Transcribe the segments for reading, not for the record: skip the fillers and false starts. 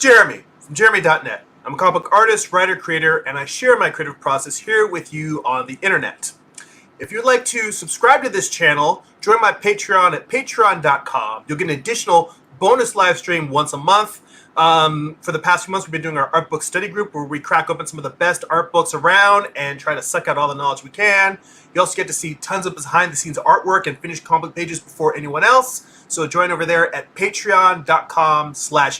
Jeremy from Jeremy.net. I'm a comic book artist, writer, creator, and I share my creative process here with you on the internet. If you'd like to subscribe to this channel, join my Patreon at patreon.com. You'll get an additional bonus live stream once a month. For the past few months, we've been doing our art book study group where we crack open some of the best art books around and try to suck out all the knowledge we can. You also get to see tons of behind-the-scenes artwork and finished comic pages before anyone else. So join over there at patreon.com/GERIMI.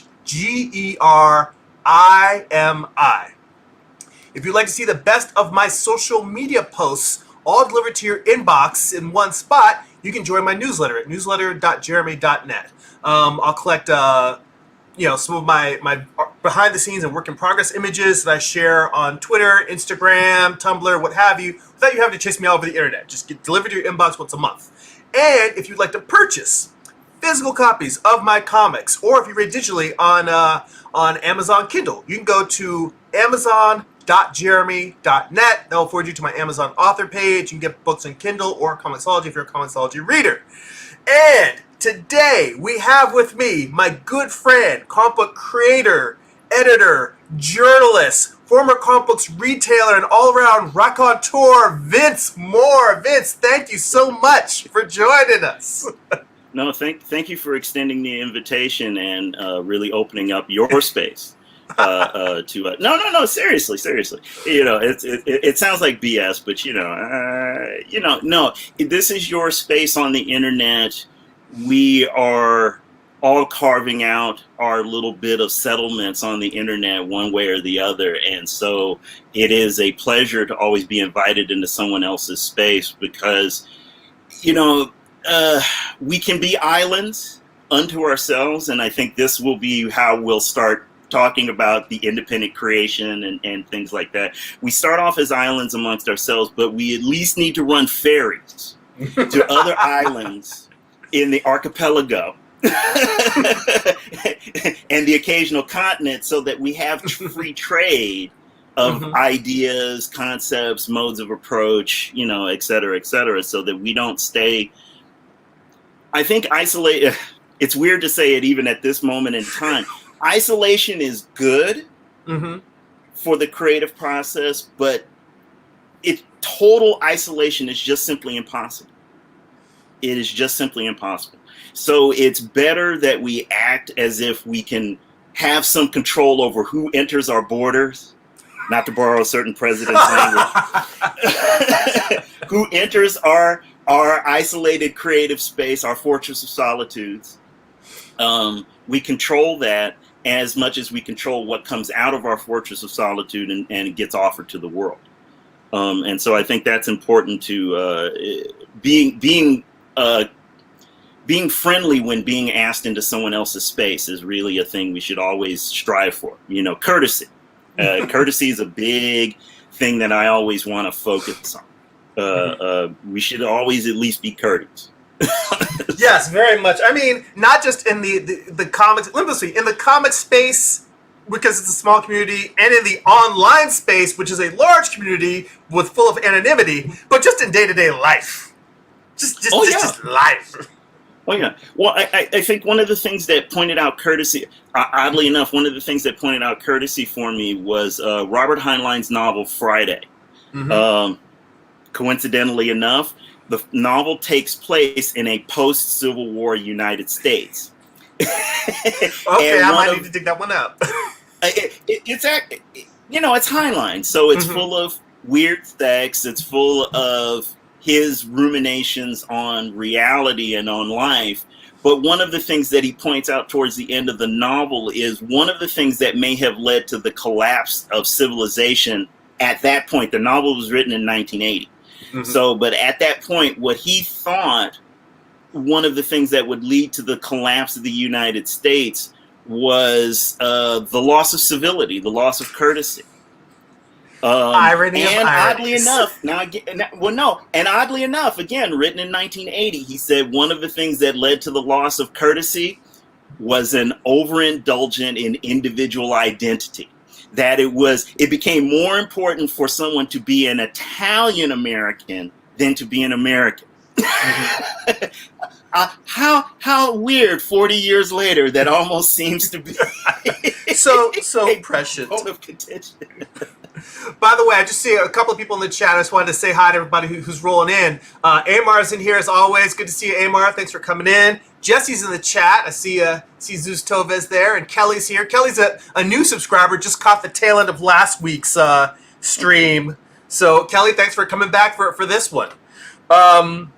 If you'd like to see the best of my social media posts, all delivered to your inbox in one spot, you can join my newsletter at newsletter.jeremy.net. I'll collect some of my behind the scenes and work in progress images that I share on Twitter, Instagram, Tumblr, what have you, without you having to chase me all over the internet. Just get delivered to your inbox once a month. And if you'd like to purchase physical copies of my comics, or if you read digitally on Amazon Kindle, you can go to amazon.jeremy.net. That will forward you to my Amazon author page. You can get books on Kindle or Comixology if you're a Comixology reader. And today we have with me my good friend, comic book creator, editor, journalist, former comic books retailer, and all-around raconteur, Vince Moore. Vince, thank you so much for joining us. No, thank you for extending the invitation and really opening up your space to. No, seriously. It sounds like BS, but no. This is your space on the internet. We are all carving out our little bit of settlements on the internet one way or the other. And so it is a pleasure to always be invited into someone else's space because, we can be islands unto ourselves. And I think this will be how we'll start talking about the independent creation and things like that. We start off as islands amongst ourselves, but we at least need to run ferries to other islands in the archipelago and the occasional continent so that we have free trade of ideas, concepts, modes of approach, et cetera, so that we don't stay, I think, isolated. It's weird to say it even at this moment in time. Isolation is good for the creative process, but total isolation is just simply impossible. It is just simply impossible. So it's better that we act as if we can have some control over who enters our borders, not to borrow a certain president's language, who enters our isolated creative space, our fortress of solitudes. We control that as much as we control what comes out of our fortress of solitude and it gets offered to the world. And so I think that's important to being friendly when being asked into someone else's space is really a thing we should always strive for. Courtesy. Courtesy is a big thing that I always want to focus on. We should always at least be courteous. Yes, very much. I mean, not just in the comics, in the comic space, because it's a small community, and in the online space, which is a large community with full of anonymity, but just in day-to-day life. Just life. Oh, yeah. Well, I think one of the things that pointed out courtesy, oddly enough, one of the things that pointed out courtesy for me was Robert Heinlein's novel Friday. Coincidentally enough, the novel takes place in a post-Civil War United States. Okay, I might need to dig that one up. It's Heinlein, so it's full of weird sex. It's full of his ruminations on reality and on life. But one of the things that he points out towards the end of the novel is one of the things that may have led to the collapse of civilization at that point. The novel was written in 1980. So, but at that point, what he thought one of the things that would lead to the collapse of the United States was the loss of civility, the loss of courtesy. Irony and of oddly ironies. enough, and oddly enough, again, written in 1980, he said one of the things that led to the loss of courtesy was an overindulgent in individual identity. That it became more important for someone to be an Italian American than to be an American. how weird 40 years later that almost seems to be so a prescient. point of contention. By the way, I just see a couple of people in the chat. I just wanted to say hi to everybody who's rolling in. Amar's in here as always. Good to see you, Amar. Thanks for coming in. Jesse's in the chat. I see Zeus Tovez there, and Kelly's here. Kelly's a new subscriber. Just caught the tail end of last week's stream. So Kelly, thanks for coming back for this one. Well,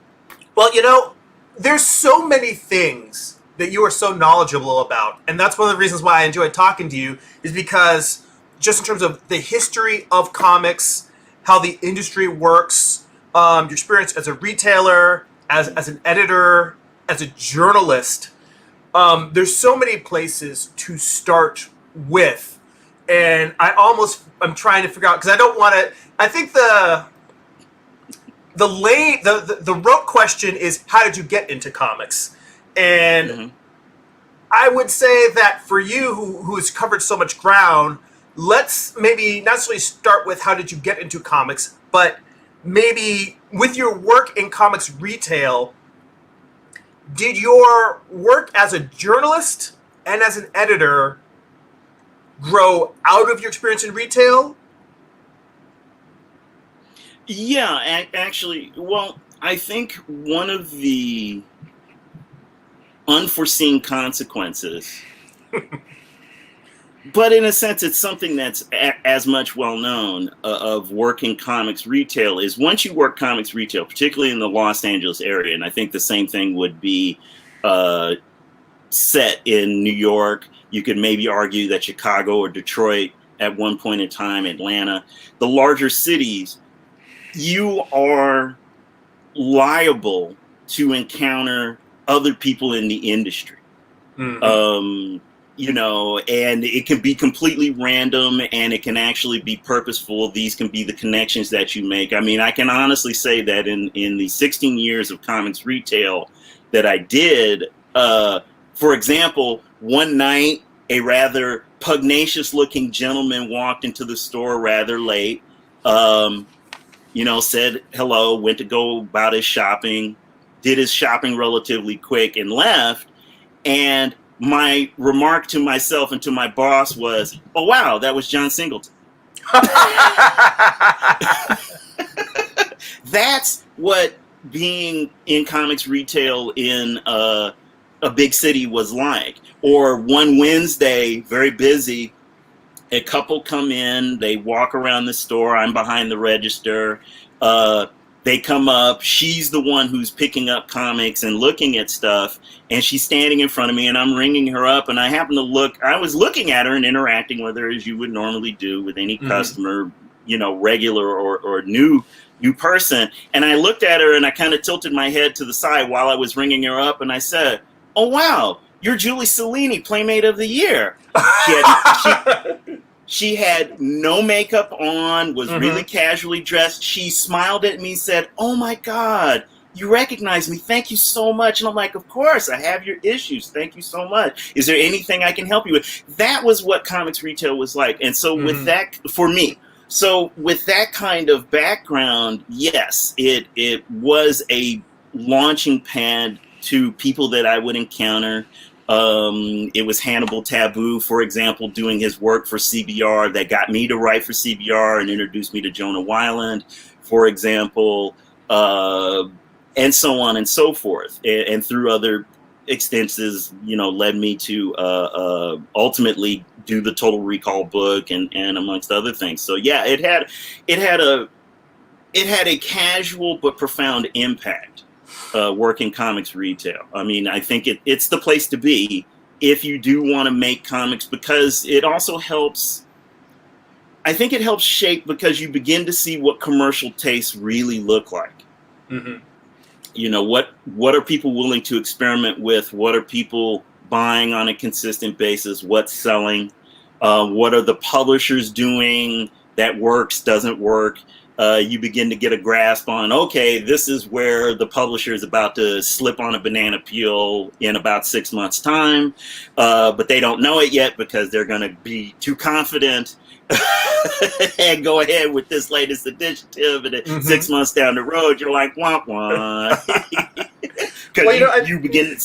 there's so many things that you are so knowledgeable about, and that's one of the reasons why I enjoy talking to you, is because just in terms of the history of comics, how the industry works, your experience as a retailer, as an editor, as a journalist, there's so many places to start with. And I'm trying to figure out, because I don't want to, I think the rote question is, how did you get into comics? And I would say that for you, who has covered so much ground, let's maybe not necessarily start with how did you get into comics, but maybe with your work in comics retail, did your work as a journalist and as an editor grow out of your experience in retail? Yeah, actually, well, I think one of the unforeseen consequences, but in a sense, it's something that's as much well known of working comics retail, is once you work comics retail, particularly in the Los Angeles area, and I think the same thing would be set in New York. You could maybe argue that Chicago or Detroit at one point in time, Atlanta, the larger cities, you are liable to encounter other people in the industry. And it can be completely random, and it can actually be purposeful. These can be the connections that you make. I mean, I can honestly say that in the 16 years of comics retail that I did, for example, one night, a rather pugnacious looking gentleman walked into the store rather late, said hello, went to go about his shopping, did his shopping relatively quick and left. And my remark to myself and to my boss was, "Oh, wow, that was John Singleton." That's what being in comics retail in a big city was like. Or one Wednesday, very busy, a couple come in, they walk around the store, I'm behind the register, they come up, she's the one who's picking up comics and looking at stuff, and she's standing in front of me, and I'm ringing her up, and I happen to look, I was looking at her and interacting with her as you would normally do with any customer, regular or new person, and I looked at her and I kind of tilted my head to the side while I was ringing her up, and I said, "Oh, wow, you're Julie Cellini, Playmate of the Year." She had no makeup on, was really casually dressed. She smiled at me, said, "Oh my God, you recognize me. Thank you so much." And I'm like, "Of course, I have your issues. Thank you so much. Is there anything I can help you with?" That was what comics retail was like. And so with that, for me, so with that kind of background, yes, it was a launching pad to people that I would encounter. It was Hannibal Taboo, for example, doing his work for CBR that got me to write for CBR and introduced me to Jonah Weiland, for example, and so on and so forth. And through other extensions, led me to ultimately do the Total Recall book and amongst other things. So yeah, it had a casual but profound impact. Working comics retail. I mean, I think it's the place to be if you do want to make comics, because it also helps. I think it helps shape, because you begin to see what commercial tastes really look like. What are people willing to experiment with? What are people buying on a consistent basis? What's selling? What are the publishers doing that works, doesn't work? You begin to get a grasp on, okay, this is where the publisher is about to slip on a banana peel in about 6 months' time, but they don't know it yet because they're going to be too confident and go ahead with this latest initiative, and 6 months down the road, you're like, wah, wah. because Well, you begin,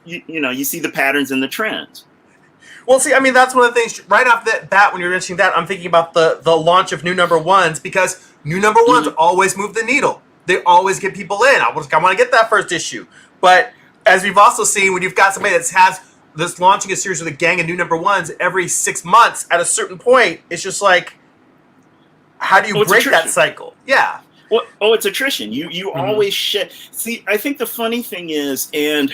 you see the patterns and the trends. Well, see, I mean, that's one of the things right off the bat when you're mentioning that, I'm thinking about the launch of new number ones, because new number ones always move the needle. They always get people in. I want to get that first issue. But as we've also seen, when you've got somebody that's launching a series with a gang of new number ones every 6 months, at a certain point, it's just like, how do you break that cycle? Yeah. Well, it's attrition. You always shed. See, I think the funny thing is, and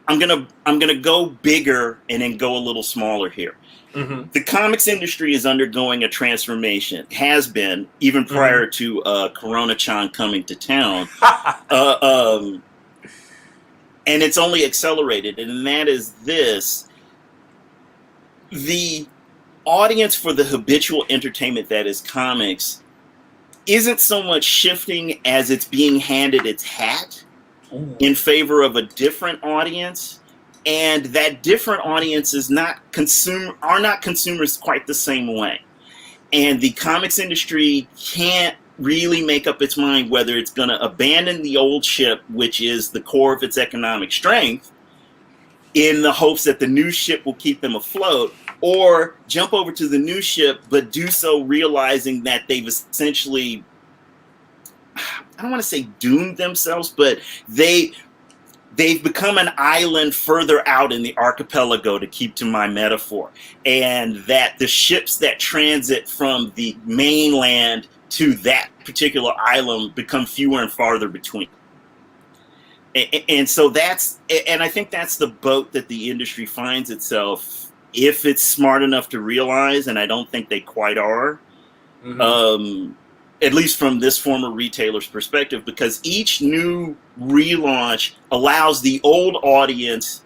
I'm gonna go bigger and then go a little smaller here. The comics industry is undergoing a transformation. Has been even prior to Corona-chan coming to town, and it's only accelerated. And that is this: the audience for the habitual entertainment that is comics isn't so much shifting as it's being handed its hat in favor of a different audience, and that different audience are not consumers quite the same way. And the comics industry can't really make up its mind whether it's going to abandon the old ship, which is the core of its economic strength, in the hopes that the new ship will keep them afloat, or jump over to the new ship, but do so realizing that they've essentially, I don't want to say doomed themselves, but they've become an island further out in the archipelago, to keep to my metaphor, and that the ships that transit from the mainland to that particular island become fewer and farther between. And so I think that's the boat that the industry finds itself, if it's smart enough to realize, and I don't think they quite are, at least from this former retailer's perspective, because each new relaunch allows the old audience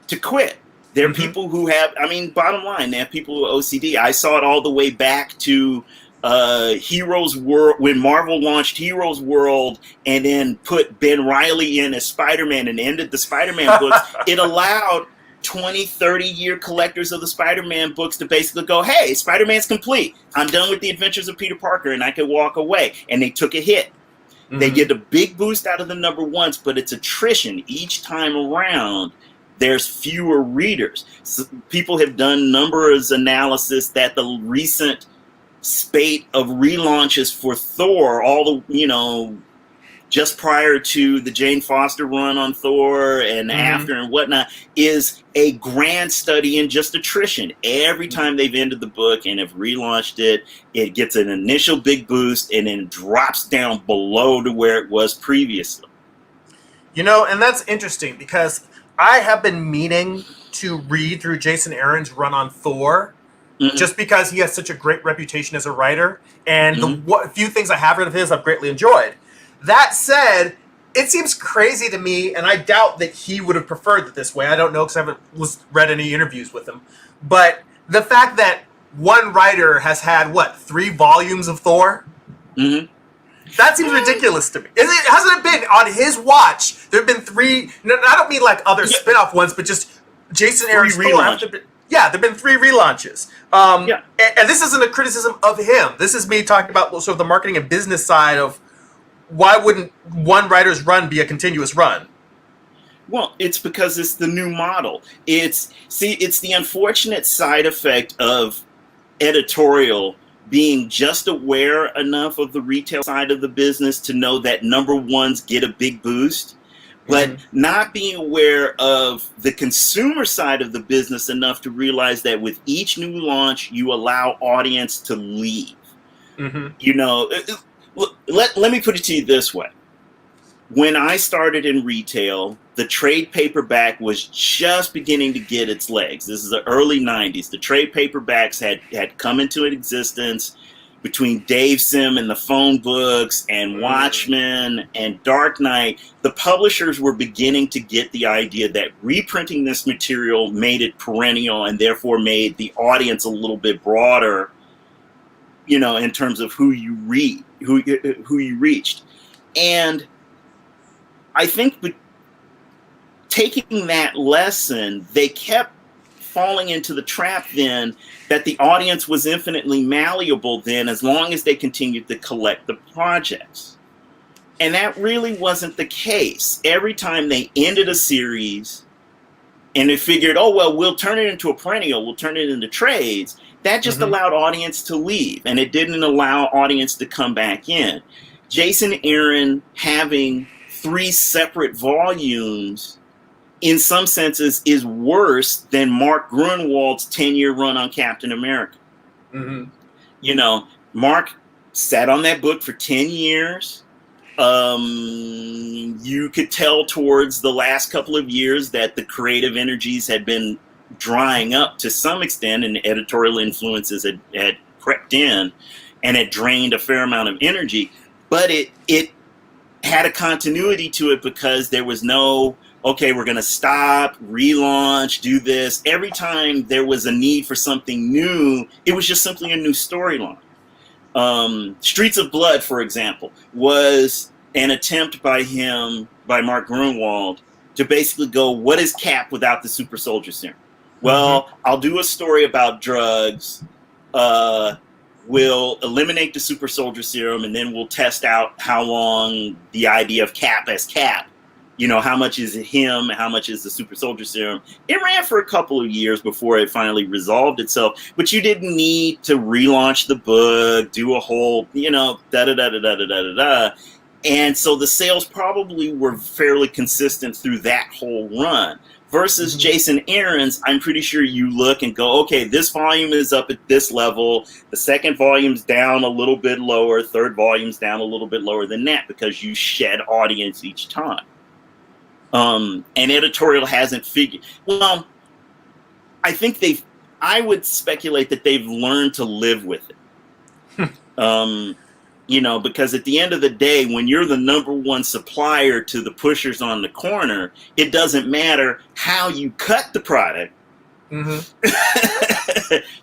to quit. There are people who have, bottom line, they have people with OCD. I saw it all the way back to Heroes World, when Marvel launched Heroes World and then put Ben Reilly in as Spider-Man and ended the Spider-Man books. It allowed 20, 30-year collectors of the Spider-Man books to basically go, hey, Spider-Man's complete. I'm done with the adventures of Peter Parker, and I can walk away. And they took a hit. They get a big boost out of the number ones, but it's attrition. Each time around, there's fewer readers. So people have done numbers analysis that the recent spate of relaunches for Thor, all the, just prior to the Jane Foster run on Thor and after and whatnot, is a grand study in just attrition. Every time they've ended the book and have relaunched it, it gets an initial big boost and then drops down below to where it was previously. And that's interesting, because I have been meaning to read through Jason Aaron's run on Thor, just because he has such a great reputation as a writer, and the few things I have read of his I've greatly enjoyed. That said, it seems crazy to me, and I doubt that he would have preferred it this way. I don't know, because I haven't read any interviews with him. But the fact that one writer has had, 3 volumes of Thor? That seems ridiculous to me. Hasn't it been, on his watch, there have been 3, I don't mean like other spin-off ones, but just Jason Aaron's Thor. Yeah, there have been 3 relaunches. And this isn't a criticism of him. This is me talking about sort of the marketing and business side of, why wouldn't one writer's run be a continuous run? Well, it's because it's the new model. It's the unfortunate side effect of editorial being just aware enough of the retail side of the business to know that number ones get a big boost, but not being aware of the consumer side of the business enough to realize that with each new launch, you allow audience to leave. Let me put it to you this way. When I started in retail, the trade paperback was just beginning to get its legs. This is the early 90s. The trade paperbacks had come into existence between Dave Sim and the phone books and Watchmen and Dark Knight. The publishers were beginning to get the idea that reprinting this material made it perennial and therefore made the audience a little bit broader, in terms of who you read. Who you reached. And I think taking that lesson, they kept falling into the trap then that the audience was infinitely malleable then, as long as they continued to collect the projects. And that really wasn't the case. Every time they ended a series and they figured, oh, well, we'll turn it into a perennial, we'll turn it into trades, that just allowed audience to leave, and it didn't allow audience to come back in. Jason Aaron having 3 separate volumes, in some senses, is worse than Mark Gruenwald's 10-year run on Captain America. You know, Mark sat on that book for 10 years. You could tell towards the last couple of years that the creative energies had been drying up to some extent, and editorial influences had crept in and had drained a fair amount of energy. But it had a continuity to it because there was no, okay, we're going to stop, relaunch, do this. Every time there was a need for something new, it was just simply a new storyline. Streets of Blood, for example, was an attempt by Mark Gruenwald, to basically go, what is Cap without the super soldier serum? Well, I'll do a story about drugs, we'll eliminate the super soldier serum, and then we'll test out how long the idea of Cap as Cap, you know, how much is it him, how much is the super soldier serum. It ran for a couple of years before it finally resolved itself, but you didn't need to relaunch the book, do a whole, you know, da-da-da-da-da-da-da-da. And so the sales probably were fairly consistent through that whole run. Versus Jason Aaron's, I'm pretty sure you look and go, okay, this volume is up at this level, the second volume's down a little bit lower, third volume's down a little bit lower than that, because you shed audience each time. And editorial hasn't figured. Well, I would speculate that they've learned to live with it. You know, because at the end of the day, when you're the number one supplier to the pushers on the corner, it doesn't matter how you cut the product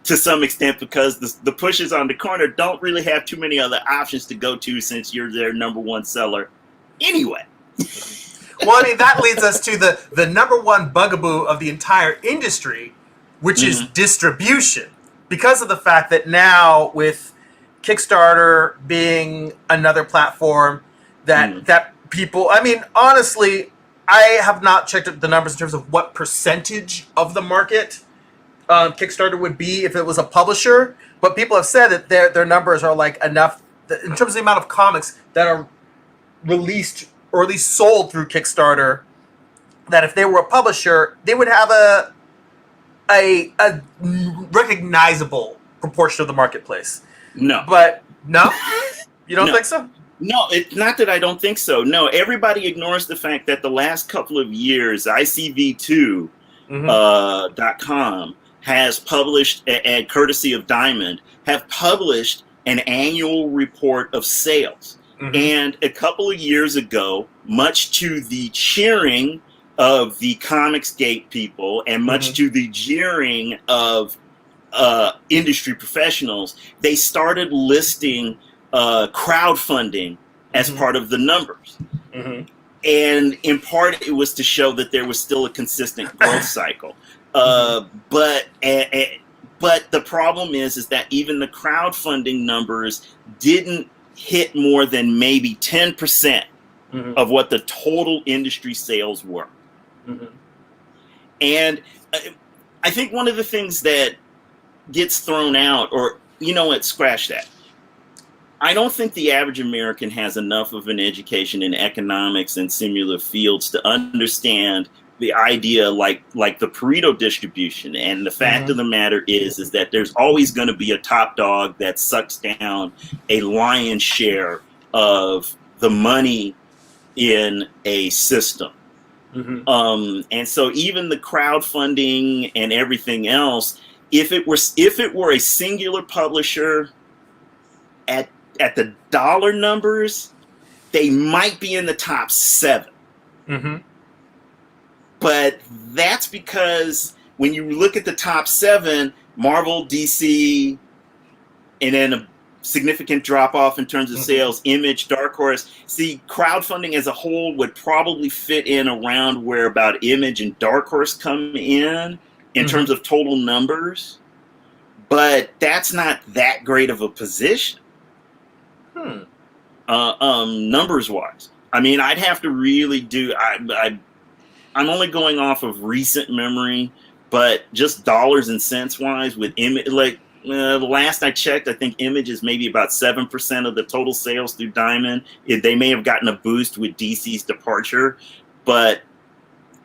to some extent, because the pushers on the corner don't really have too many other options to go to, since you're their number one seller anyway. Well, I mean, that leads us to the number one bugaboo of the entire industry, which is distribution. Because of the fact that now, with Kickstarter being another platform that people, I mean, honestly, I have not checked the numbers in terms of what percentage of the market Kickstarter would be if it was a publisher, but people have said that their numbers are like enough in terms of the amount of comics that are released or at least sold through Kickstarter, that if they were a publisher, they would have a recognizable proportion of the marketplace. No. But no? You don't think so? No, it's not that I don't think so. No, everybody ignores the fact that the last couple of years, ICV2.com has published, and courtesy of Diamond, have published an annual report of sales. And a couple of years ago, much to the cheering of the Comicsgate people and much to the jeering of industry professionals, they started listing crowdfunding as part of the numbers. And in part, it was to show that there was still a consistent growth cycle. But the problem is that even the crowdfunding numbers didn't hit more than maybe 10% of what the total industry sales were. And I think one of the things that gets thrown out, or, you know what, scratch that. I don't think the average American has enough of an education in economics and similar fields to understand the idea like the Pareto distribution. And the fact of the matter is that there's always going to be a top dog that sucks down a lion's share of the money in a system. And so even the crowdfunding and everything else, if it were a singular publisher at the dollar numbers, they might be in the top 7. But that's because when you look at the top 7, Marvel, DC, and then a significant drop-off in terms of sales, Image, Dark Horse. See, crowdfunding as a whole would probably fit in around where about Image and Dark Horse come in terms of total numbers. But that's not that great of a position. numbers wise. I mean, I'd have to really do. I'm only going off of recent memory, but just dollars and cents wise, with image, like the last I checked, I think Image is maybe about 7% of the total sales through Diamond. They may have gotten a boost with DC's departure, but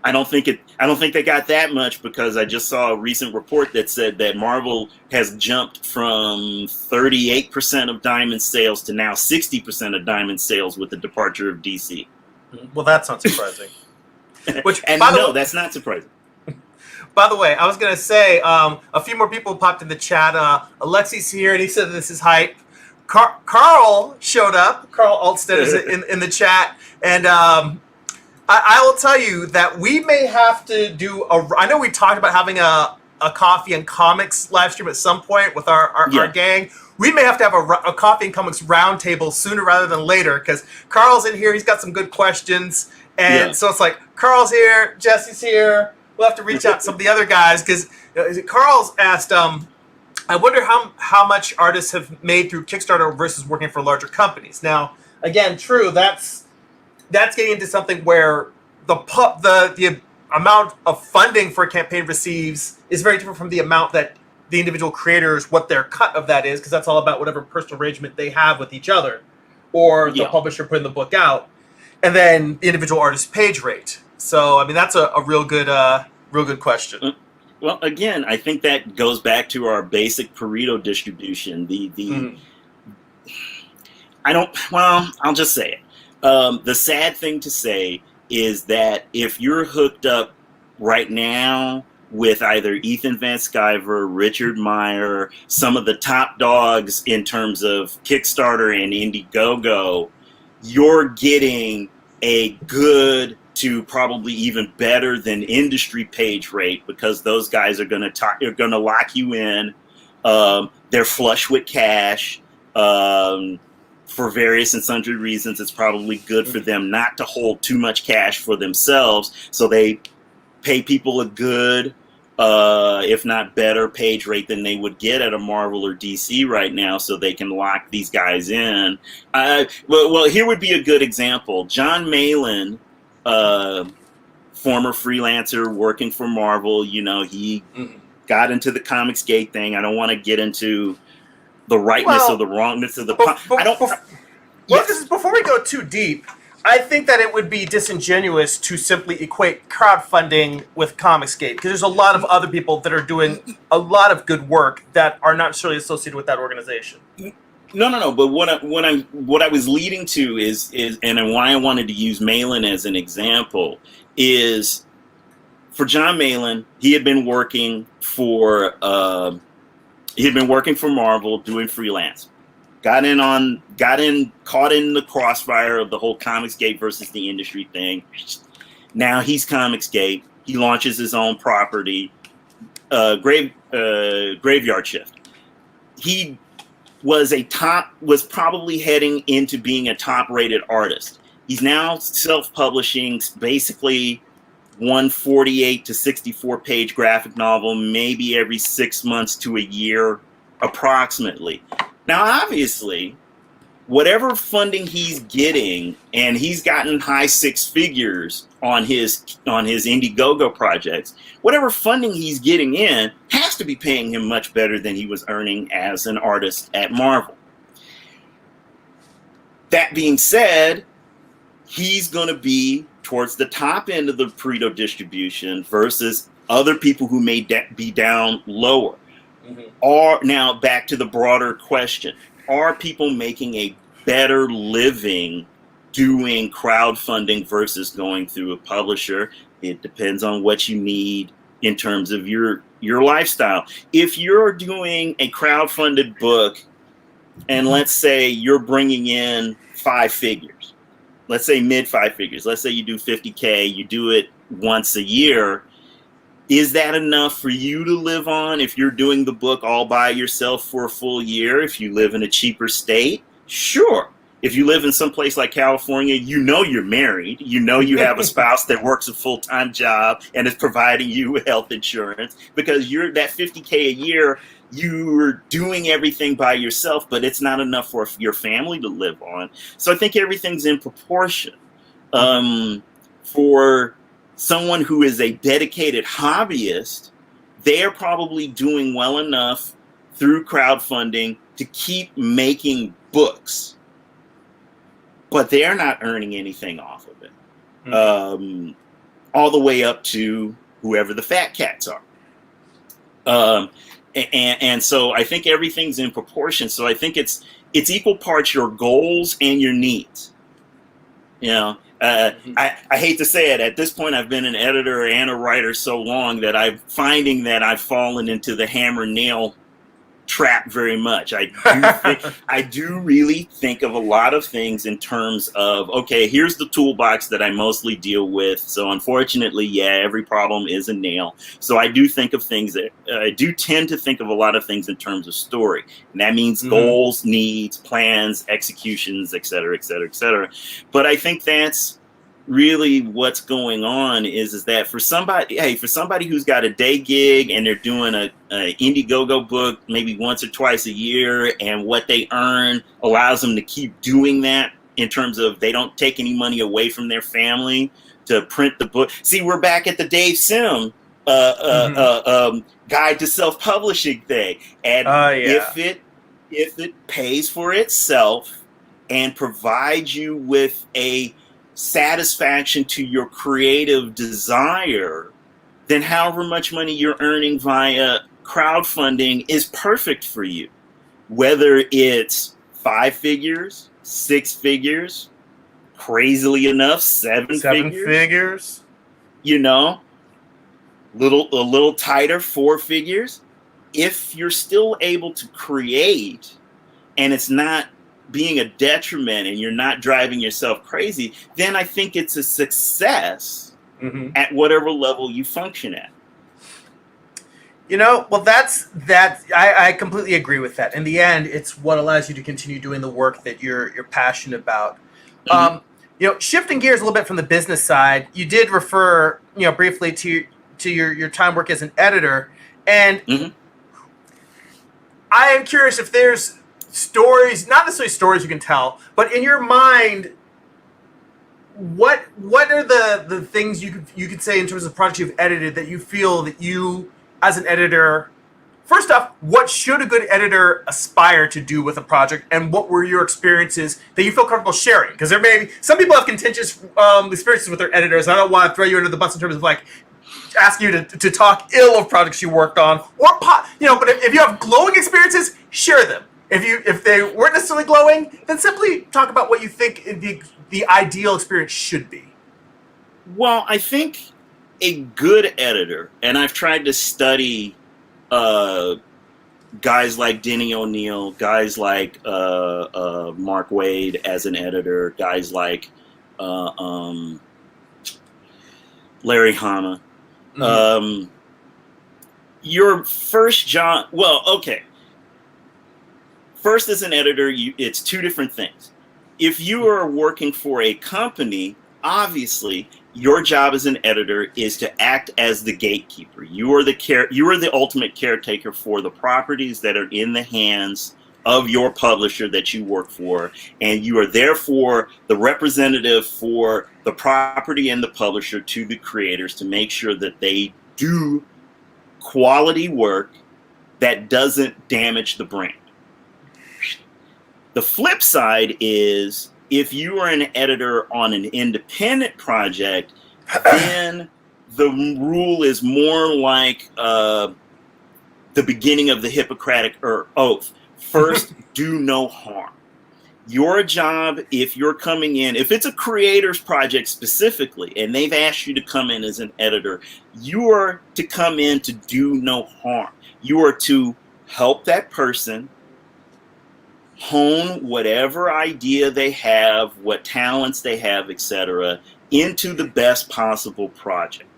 I don't think they got that much, because I just saw a recent report that said that Marvel has jumped from 38% of Diamond sales to now 60% of Diamond sales with the departure of DC. Well, that's not surprising. Which, and no, that's not surprising. By the way, I was going to say, a few more people popped in the chat. Alexi's here, and he said this is hype. Carl showed up. Carl Altstead is in the chat, and I will tell you that we may have to do I know we talked about having a coffee and comics live stream at some point with our gang. We may have to have a coffee and comics roundtable sooner rather than later, because Carl's in here. He's got some good questions. And so it's like, Carl's here, Jesse's here. We'll have to reach out to some of the other guys, because Carl's asked, I wonder how much artists have made through Kickstarter versus working for larger companies. Now, again, true, that's getting into something where the amount of funding for a campaign receives is very different from the amount that the individual creators, what their cut of that is, because that's all about whatever personal arrangement they have with each other, or the publisher putting the book out, and then the individual artist's page rate. So, I mean, that's a real good question. Well, again, I think that goes back to our basic Pareto distribution. I'll just say it. The sad thing to say is that if you're hooked up right now with either Ethan Van Sciver, Richard Meyer, some of the top dogs in terms of Kickstarter and Indiegogo, you're getting a good to probably even better than industry page rate, because those guys are going to lock you in. They're flush with cash. For various and sundry reasons, it's probably good for them not to hold too much cash for themselves. So they pay people a good, if not better, page rate than they would get at a Marvel or DC right now, so they can lock these guys in. Well, here would be a good example. John Malin, former freelancer working for Marvel, he got into the Comicsgate thing. I don't want to get into the rightness or the wrongness of the... Before we go too deep, I think that it would be disingenuous to simply equate crowdfunding with Comicsgate, because there's a lot of other people that are doing a lot of good work that are not necessarily associated with that organization. No. But what I was leading to is and why I wanted to use Malin as an example is, for John Malin, he had been working for Marvel doing freelance. Caught in the crossfire of the whole Comicsgate versus the industry thing. Now he's Comicsgate. He launches his own property, Graveyard Shift. He was probably heading into being a top-rated artist. He's now self-publishing basically 148 to 64 page graphic novel, maybe every 6 months to a year, approximately. Now, obviously, whatever funding he's getting, and he's gotten high six figures on his Indiegogo projects, whatever funding he's getting in has to be paying him much better than he was earning as an artist at Marvel. That being said, he's going to be towards the top end of the Pareto distribution versus other people who may be down lower. Now back to the broader question, are people making a better living doing crowdfunding versus going through a publisher? It depends on what you need in terms of your lifestyle. If you're doing a crowdfunded book, and let's say you're bringing in 5 figures, let's say mid 5 figures, let's say you do 50K, you do it once a year, is that enough for you to live on if you're doing the book all by yourself for a full year? If you live in a cheaper state, sure. If you live in some place like California, you know you're married. You know you have a spouse that works a full-time job and is providing you with health insurance, because you're that $50K a year. You're doing everything by yourself, but it's not enough for your family to live on. So I think everything's in proportion. For someone who is a dedicated hobbyist, they're probably doing well enough through crowdfunding to keep making books, but they're not earning anything off of it. All the way up to whoever the fat cats are. And so I think everything's in proportion. So I think it's equal parts your goals and your needs. You know, I hate to say it. At this point, I've been an editor and a writer so long that I'm finding that I've fallen into the hammer nail trap very much. I do really think of a lot of things in terms of, okay, here's the toolbox that I mostly deal with. So unfortunately, yeah, every problem is a nail. So I do think of things that I do tend to think of a lot of things in terms of story. And that means goals, needs, plans, executions, et cetera, et cetera, et cetera. But I think that's really what's going on is that for somebody who's got a day gig and they're doing a Indiegogo book maybe once or twice a year, and what they earn allows them to keep doing that in terms of they don't take any money away from their family to print the book. See, we're back at the Dave Sim guide to self-publishing thing. And if it pays for itself and provides you with a satisfaction to your creative desire, then however much money you're earning via crowdfunding is perfect for you. Whether it's 5 figures, 6 figures, crazily enough, 7 figures, you know, a little tighter, 4 figures. If you're still able to create and it's not being a detriment and you're not driving yourself crazy, then I think it's a success at whatever level you function at. You know, well, I completely agree with that. In the end, it's what allows you to continue doing the work that you're passionate about. You know, shifting gears a little bit from the business side, you did refer, you know, briefly to your time work as an editor, and I am curious if there's stories, not necessarily stories you can tell, but in your mind, what are the things you could say in terms of projects you've edited that you feel that you, as an editor, first off, what should a good editor aspire to do with a project, and what were your experiences that you feel comfortable sharing? Because there may be some people have contentious experiences with their editors. I don't want to throw you under the bus in terms of like ask you to talk ill of projects you worked on, or you know. But if you have glowing experiences, share them. If they weren't necessarily glowing, then simply talk about what you think the ideal experience should be. Well, I think a good editor, and I've tried to study guys like Denny O'Neil, guys like Mark Wade as an editor, guys like Larry Hama. Your first job, well, okay. First, as an editor, it's 2 different things. If you are working for a company, obviously, your job as an editor is to act as the gatekeeper. You are the ultimate caretaker for the properties that are in the hands of your publisher that you work for, and you are therefore the representative for the property and the publisher to the creators to make sure that they do quality work that doesn't damage the brand. The flip side is, if you are an editor on an independent project, then the rule is more like the beginning of the Hippocratic Oath. First, do no harm. Your job, if you're coming in, if it's a creator's project specifically, and they've asked you to come in as an editor, you are to come in to do no harm. You are to help that person hone whatever idea they have, what talents they have, etc., into the best possible project.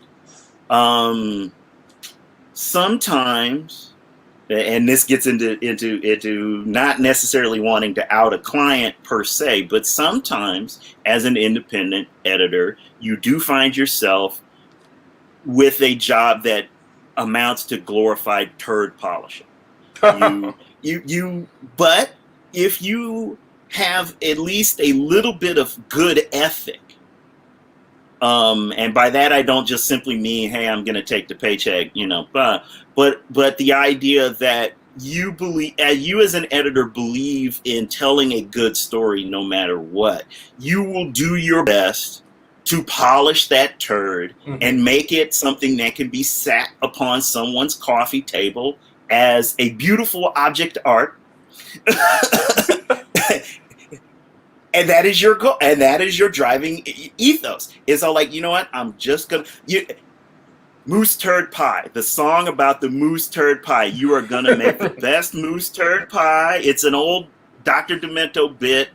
Sometimes and this gets into not necessarily wanting to out a client per se, but sometimes as an independent editor, you do find yourself with a job that amounts to glorified turd polishing. But if you have at least a little bit of good ethic, and by that I don't just simply mean, hey, I'm going to take the paycheck, but the idea that you as an editor believe in telling a good story no matter what, you will do your best to polish that turd and make it something that can be sat upon someone's coffee table as a beautiful object art. And that is your goal, and that is your driving ethos. It's all like, you know what? I'm just gonna moose turd pie. The song about the moose turd pie. You are gonna make the best moose turd pie. It's an old Dr. Demento bit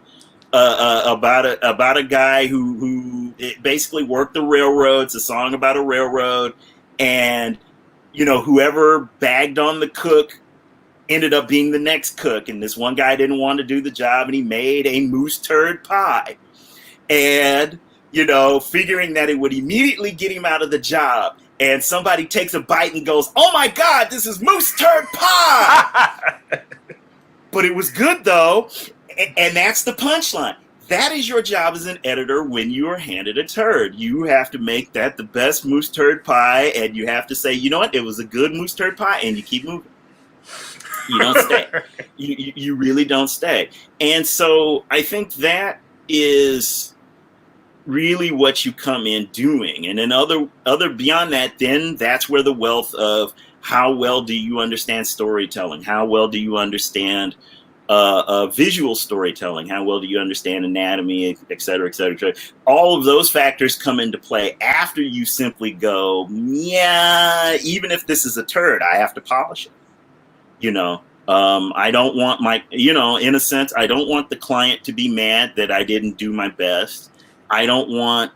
about a guy who basically worked the railroad. It's a song about a railroad, and whoever bagged on the cook ended up being the next cook, and this one guy didn't want to do the job, and he made a moose turd pie, and figuring that it would immediately get him out of the job, and somebody takes a bite and goes, oh my god, this is moose turd pie. But it was good though, and that's the punchline. That is your job as an editor when you are handed a turd. You have to make that the best moose turd pie, and you have to say, you know what, it was a good moose turd pie, and you keep moving. You don't stay. You really don't stay. And so I think that is really what you come in doing. And then other beyond that, then that's where the wealth of how well do you understand storytelling? How well do you understand visual storytelling? How well do you understand anatomy, et cetera, et cetera, et cetera? All of those factors come into play after you simply go, yeah, even if this is a turd, I have to polish it. I don't want in a sense, I don't want the client to be mad that I didn't do my best. I don't want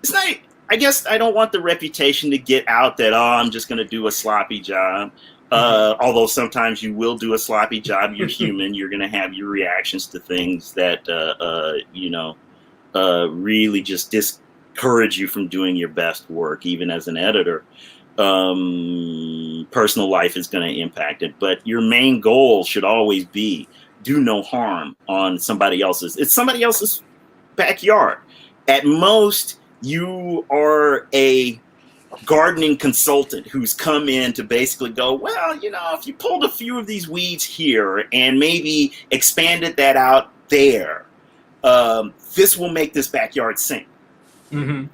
the reputation to get out that, I'm just going to do a sloppy job. Although sometimes you will do a sloppy job. You're human. You're going to have your reactions to things that, really just discourage you from doing your best work, even as an editor. Personal life is going to impact it, but your main goal should always be do no harm on somebody else's. It's somebody else's backyard. At most, you are a gardening consultant who's come in to basically go, well, if you pulled a few of these weeds here and maybe expanded that out there, this will make this backyard sing. Mm-hmm.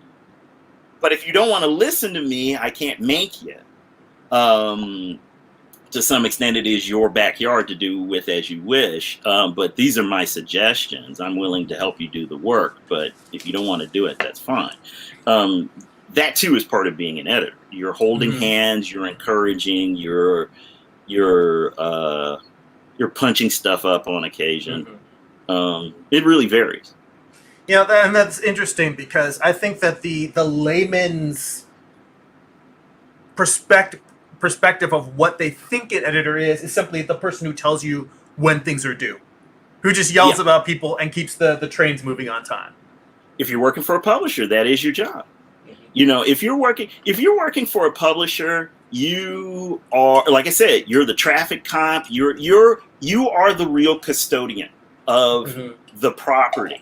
But if you don't want to listen to me, I can't make you. To some extent, it is your backyard to do with as you wish. But these are my suggestions. I'm willing to help you do the work. But if you don't want to do it, that's fine. That too is part of being an editor. You're holding hands. You're encouraging. You're punching stuff up on occasion. It really varies. And that's interesting because I think that the layman's perspective of what they think an editor is simply the person who tells you when things are due, who just yells about people and keeps the trains moving on time. If you're working for a publisher, that is your job. If you're working for a publisher, you are, like I said, you're the traffic cop. You are the real custodian of the property.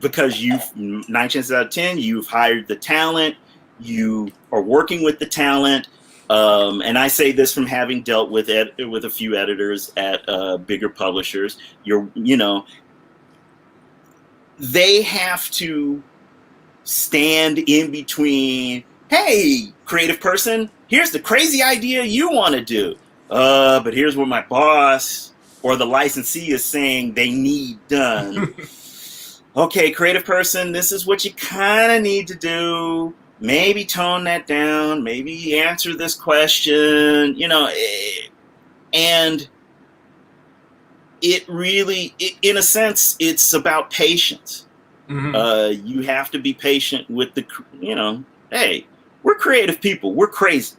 Because 9 chances out of 10, you've hired the talent, you are working with the talent, and I say this from having dealt with a few editors at bigger publishers. They have to stand in between. Hey, creative person, here's the crazy idea you want to do, but here's what my boss or the licensee is saying they need done. Okay, creative person, this is what you kind of need to do. Maybe tone that down. Maybe answer this question. And it really, in a sense, it's about patience. You have to be patient with hey, we're creative people. We're crazy.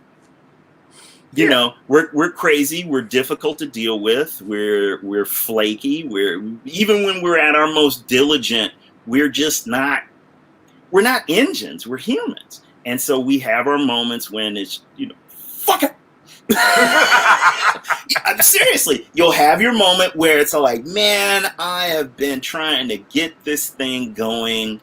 You know, we're crazy, we're difficult to deal with, we're flaky, we're even when we're at our most diligent, we're just not we're not engines, we're humans. And so we have our moments when it's, you know, fuck it. Seriously, you'll have your moment where it's like, man, I have been trying to get this thing going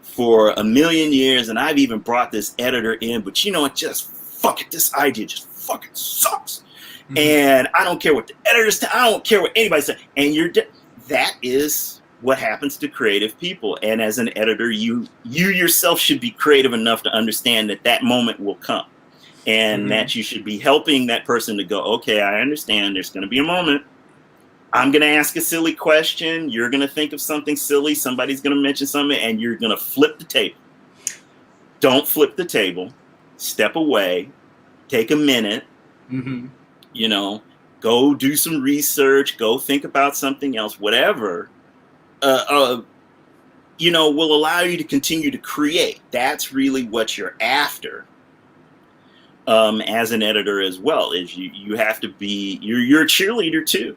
for a million years, and I've even brought this editor in, but you know what, just fuck it, this idea just fucking sucks. Mm-hmm. And I don't care what the editors say, I don't care what anybody says. And that is what happens to creative people. And as an editor, you yourself should be creative enough to understand that that moment will come. And mm-hmm. that you should be helping that person to go, okay, I understand there's going to be a moment. I'm going to ask a silly question. You're going to think of something silly. Somebody's going to mention something, and you're going to flip the table. Don't flip the table. Step away. Take a minute. Mm-hmm. You know, go do some research. Go think about something else. Whatever. You know, will allow you to continue to create. That's really what you're after. As an editor as well, is you have to be, you're a cheerleader too.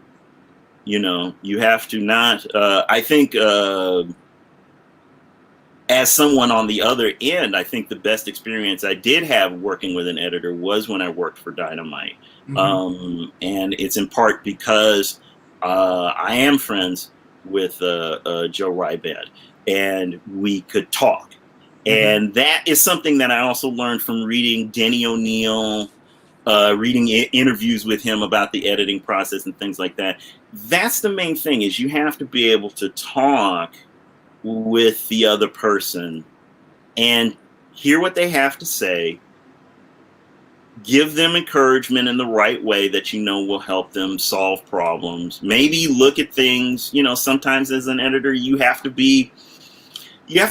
You know, you have to not, I think, as someone on the other end, I think the best experience I did have working with an editor was when I worked for Dynamite. Mm-hmm. And it's in part because I am friends with Joe Ryband, and we could talk. Mm-hmm. And that is something that I also learned from reading Denny O'Neil, reading interviews with him about the editing process and things like that. That's the main thing, is you have to be able to talk with the other person and hear what they have to say, give them encouragement in the right way that you know will help them solve problems. Maybe look at things, you know, sometimes as an editor, you have to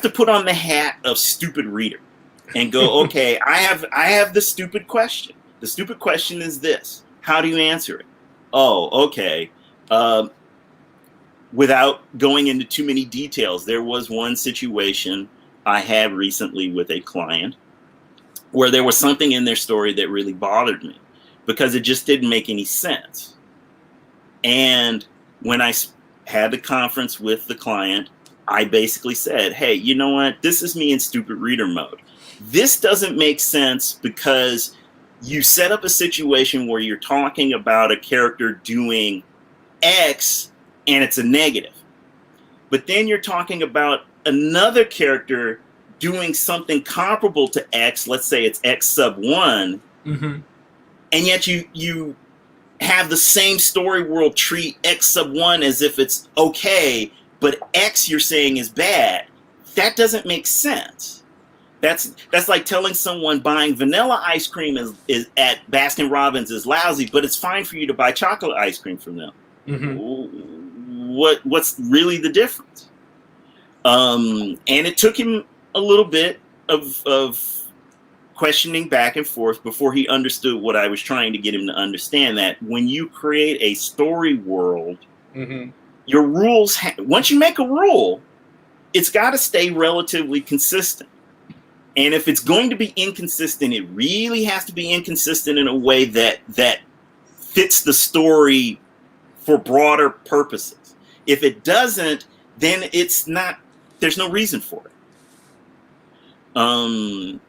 put on the hat of stupid reader and go, okay, I have the stupid question. The stupid question is this. How do you answer it? Oh, okay. Without going into too many details, there was one situation I had recently with a client where there was something in their story that really bothered me because it just didn't make any sense. And when I had the conference with the client, I basically said, hey, you know what? This is me in stupid reader mode. This doesn't make sense because you set up a situation where you're talking about a character doing X and it's a negative. But then you're talking about another character doing something comparable to X. Let's say it's X sub 1. Mm-hmm. And yet you have the same story world treat X sub 1 as if it's okay, but X you're saying is bad. That doesn't make sense. That's like telling someone buying vanilla ice cream is at Baskin Robbins is lousy, but it's fine for you to buy chocolate ice cream from them. Mm-hmm. What's really the difference? And it took him a little bit of questioning back and forth before he understood what I was trying to get him to understand, that when you create a story world, mm-hmm. your rules, once you make a rule, it's got to stay relatively consistent. And if it's going to be inconsistent, it really has to be inconsistent in a way that fits the story for broader purposes. If it doesn't, then it's not, there's no reason for it. And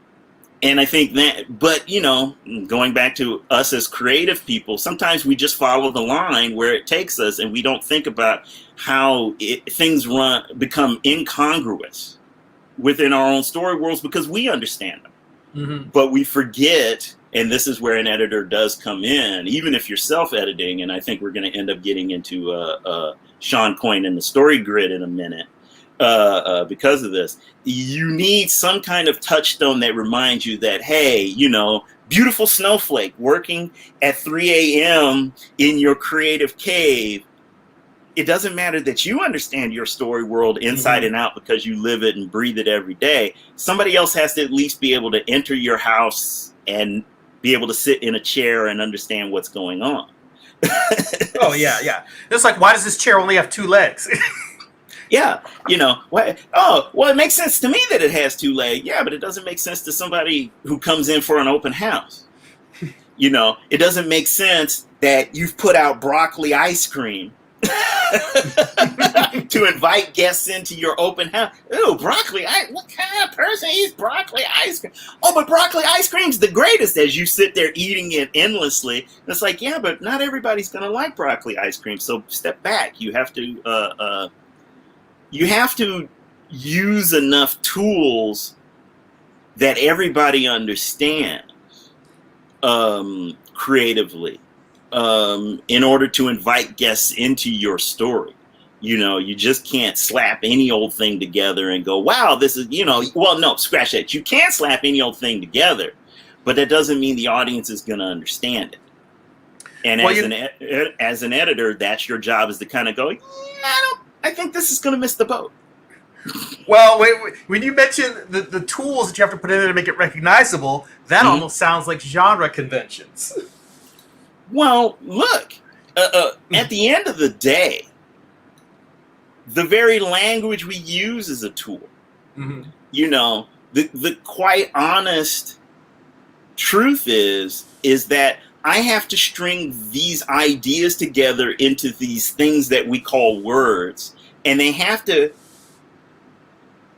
I think that, but you know, going back to us as creative people, sometimes we just follow the line where it takes us, and we don't think about how things become incongruous within our own story worlds because we understand them. Mm-hmm. But we forget, and this is where an editor does come in, even if you're self-editing, and I think we're going to end up getting into Sean Coyne and the story grid in a minute. Because of this, you need some kind of touchstone that reminds you that, hey, you know, beautiful snowflake working at 3 a.m. in your creative cave. It doesn't matter that you understand your story world inside mm-hmm. and out because you live it and breathe it every day. Somebody else has to at least be able to enter your house and be able to sit in a chair and understand what's going on. Oh, yeah. It's like, why does this chair only have 2 legs? Yeah, you know, it makes sense to me that it has 2 legs. Yeah, but it doesn't make sense to somebody who comes in for an open house. It doesn't make sense that you've put out broccoli ice cream to invite guests into your open house. Ooh, broccoli! What kind of person eats broccoli ice cream? Oh, but broccoli ice cream's the greatest. As you sit there eating it endlessly, and it's like, yeah, but not everybody's gonna like broccoli ice cream. So step back. You have to use enough tools that everybody understands creatively. In order to invite guests into your story. You just can't slap any old thing together and go, wow, this is, well, no, scratch that. You can't slap any old thing together, but that doesn't mean the audience is going to understand it. And as an editor, that's your job, is to kind of go, I think this is going to miss the boat. Well, when you mention the tools that you have to put in there to make it recognizable, that almost sounds like genre conventions. Well, look, at the end of the day, the very language we use is a tool. Mm-hmm. The quite honest truth is that I have to string these ideas together into these things that we call words, and they have to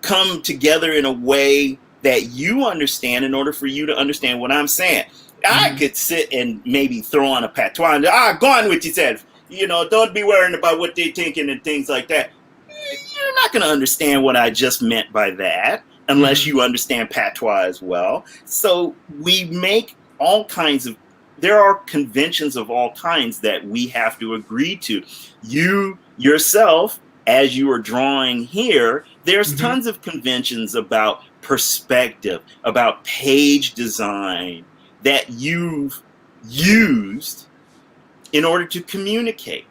come together in a way that you understand in order for you to understand what I'm saying. I could sit and maybe throw on a patois and go on with yourself. Don't be worrying about what they're thinking and things like that. You're not going to understand what I just meant by that unless you understand patois as well. So we make all kinds of, there are conventions of all kinds that we have to agree to. You yourself, as you are drawing here, there's tons of conventions about perspective, about page design, that you've used in order to communicate.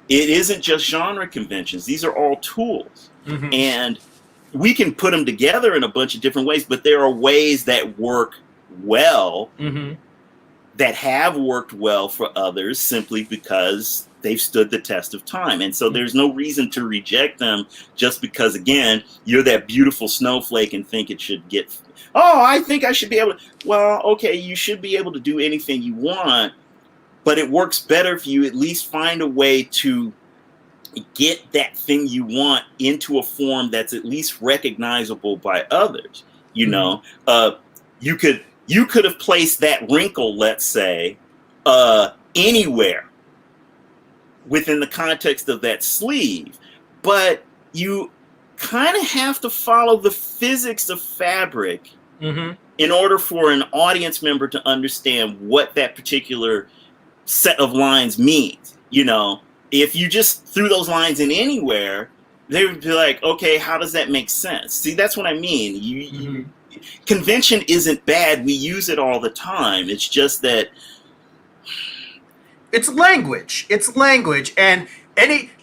It isn't just genre conventions. These are all tools. And we can put them together in a bunch of different ways, but there are ways that work well, that have worked well for others simply because they've stood the test of time. And so there's no reason to reject them just because, again, you're that beautiful snowflake and think it should get... Oh, I think I should be able to... Well, okay, you should be able to do anything you want, but it works better if you at least find a way to get that thing you want into a form that's at least recognizable by others. You could have placed that wrinkle, let's say, anywhere within the context of that sleeve, but you kind of have to follow the physics of fabric in order for an audience member to understand what that particular set of lines means. If you just threw those lines in anywhere, they would be like, okay, how does that make sense? See, that's what I mean. Convention isn't bad. We use it all the time. It's just that it's language. And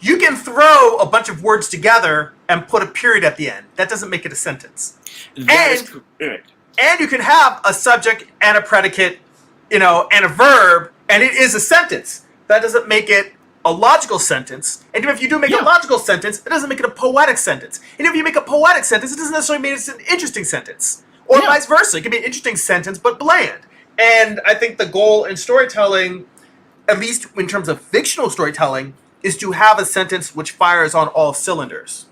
you can throw a bunch of words together and put a period at the end. That doesn't make it a sentence. That is correct. And you can have a subject and a predicate, and a verb, and it is a sentence. That doesn't make it a logical sentence. And even if you do make a logical sentence, it doesn't make it a poetic sentence. And if you make a poetic sentence, it doesn't necessarily mean it's an interesting sentence. Or vice versa. It can be an interesting sentence, but bland. And I think the goal in storytelling, at least in terms of fictional storytelling, is to have a sentence which fires on all cylinders.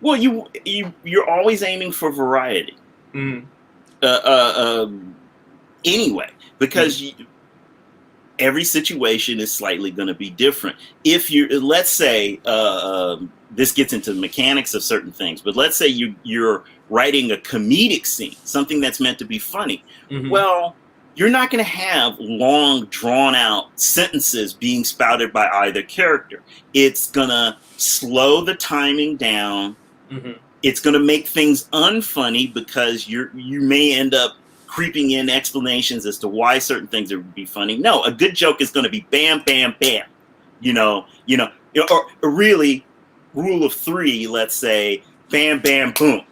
Well, you're always aiming for variety. Anyway, because every situation is slightly going to be different. If let's say, this gets into the mechanics of certain things, but let's say you're writing a comedic scene, something that's meant to be funny. Well, you're not going to have long, drawn-out sentences being spouted by either character. It's going to slow the timing down. It's going to make things unfunny because you may end up creeping in explanations as to why certain things would be funny. No, a good joke is going to be bam, bam, bam. Or really, rule of three, let's say, bam, bam, boom.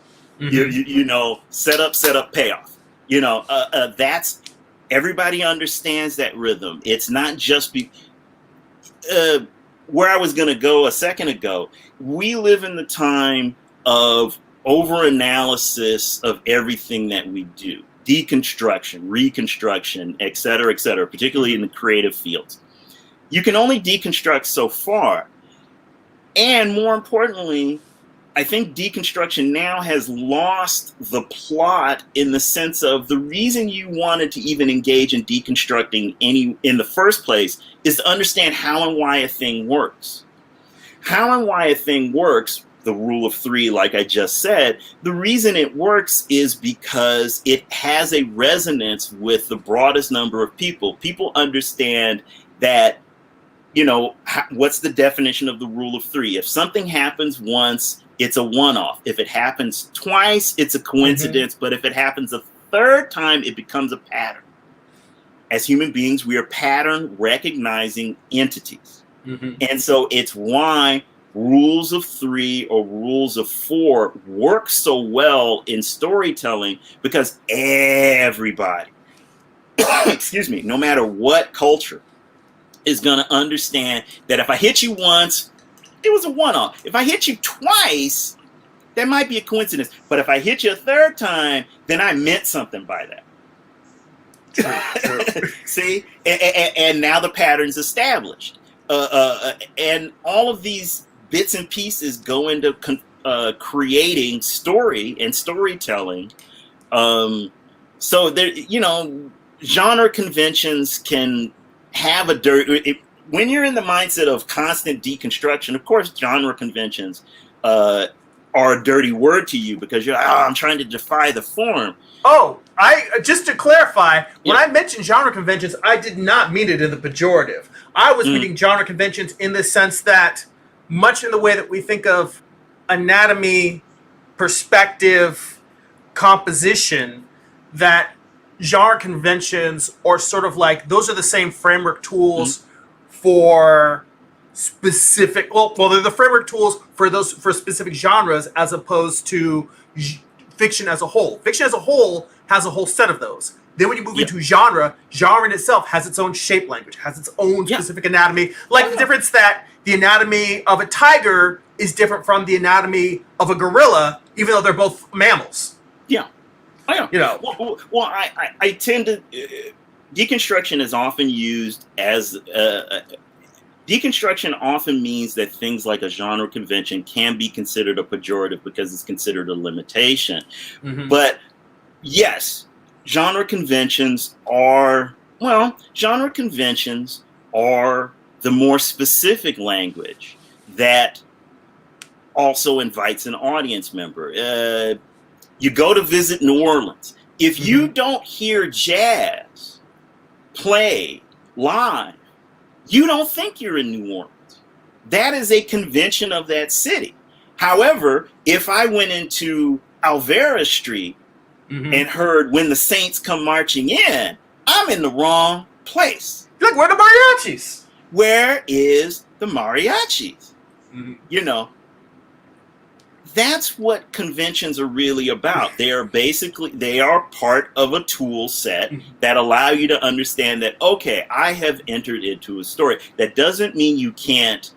Set up, payoff. That's... Everybody understands that rhythm. It's not just where I was going to go a second ago. We live in the time of over-analysis of everything that we do. deconstruction, reconstruction, et cetera, particularly in the creative fields. You can only deconstruct so far. And more importantly, I think deconstruction now has lost the plot in the sense of the reason you wanted to even engage in deconstructing in the first place is to understand how and why a thing works. How and why a thing works, the rule of three, like I just said, the reason it works is because it has a resonance with the broadest number of people. People understand that, you know, what's the definition of the rule of three? If something happens once, it's a one-off. If it happens twice, it's a coincidence. But if it happens a third time, it becomes a pattern. As human beings, we are pattern recognizing entities. And so it's why rules of three or rules of four work so well in storytelling, because everybody, excuse me, no matter what culture, is going to understand that if I hit you once, it was a one-off. If I hit you twice, that might be a coincidence. But if I hit you a third time, then I meant something by that. True. See? And now the pattern's established. And all of these bits and pieces go into creating story and storytelling. So there, you know, genre conventions can have when you're in the mindset of constant deconstruction. Of course, genre conventions are a dirty word to you because you're I'm trying to defy the form. Oh, just to clarify, when I mentioned genre conventions, I did not mean it in the pejorative. I was meaning genre conventions in the sense that, much in the way that we think of anatomy, perspective, composition, that genre conventions are sort of like, those are the same framework tools for specific, well, they're the framework tools for specific genres as opposed to fiction as a whole. Fiction as a whole has a whole set of those. Then when you move into genre in itself has its own shape language, has its own specific anatomy. Like the difference that the anatomy of a tiger is different from the anatomy of a gorilla, even though they're both mammals. Yeah. Oh, yeah. You know. Well, I tend to deconstruction is often used as deconstruction often means that things like a genre convention can be considered a pejorative because it's considered a limitation. But yes, genre conventions are the more specific language that also invites an audience member. You go to visit New Orleans. If you don't hear jazz play live, you don't think you're in New Orleans. That is a convention of that city. However, if I went into Alvera Street and heard When the Saints Come Marching In, I'm in the wrong place. Look, where are the mariachis? Where is the mariachis? You know, that's what conventions are really about. They are part of a tool set that allow you to understand that, okay, I have entered into a story. That doesn't mean you can't,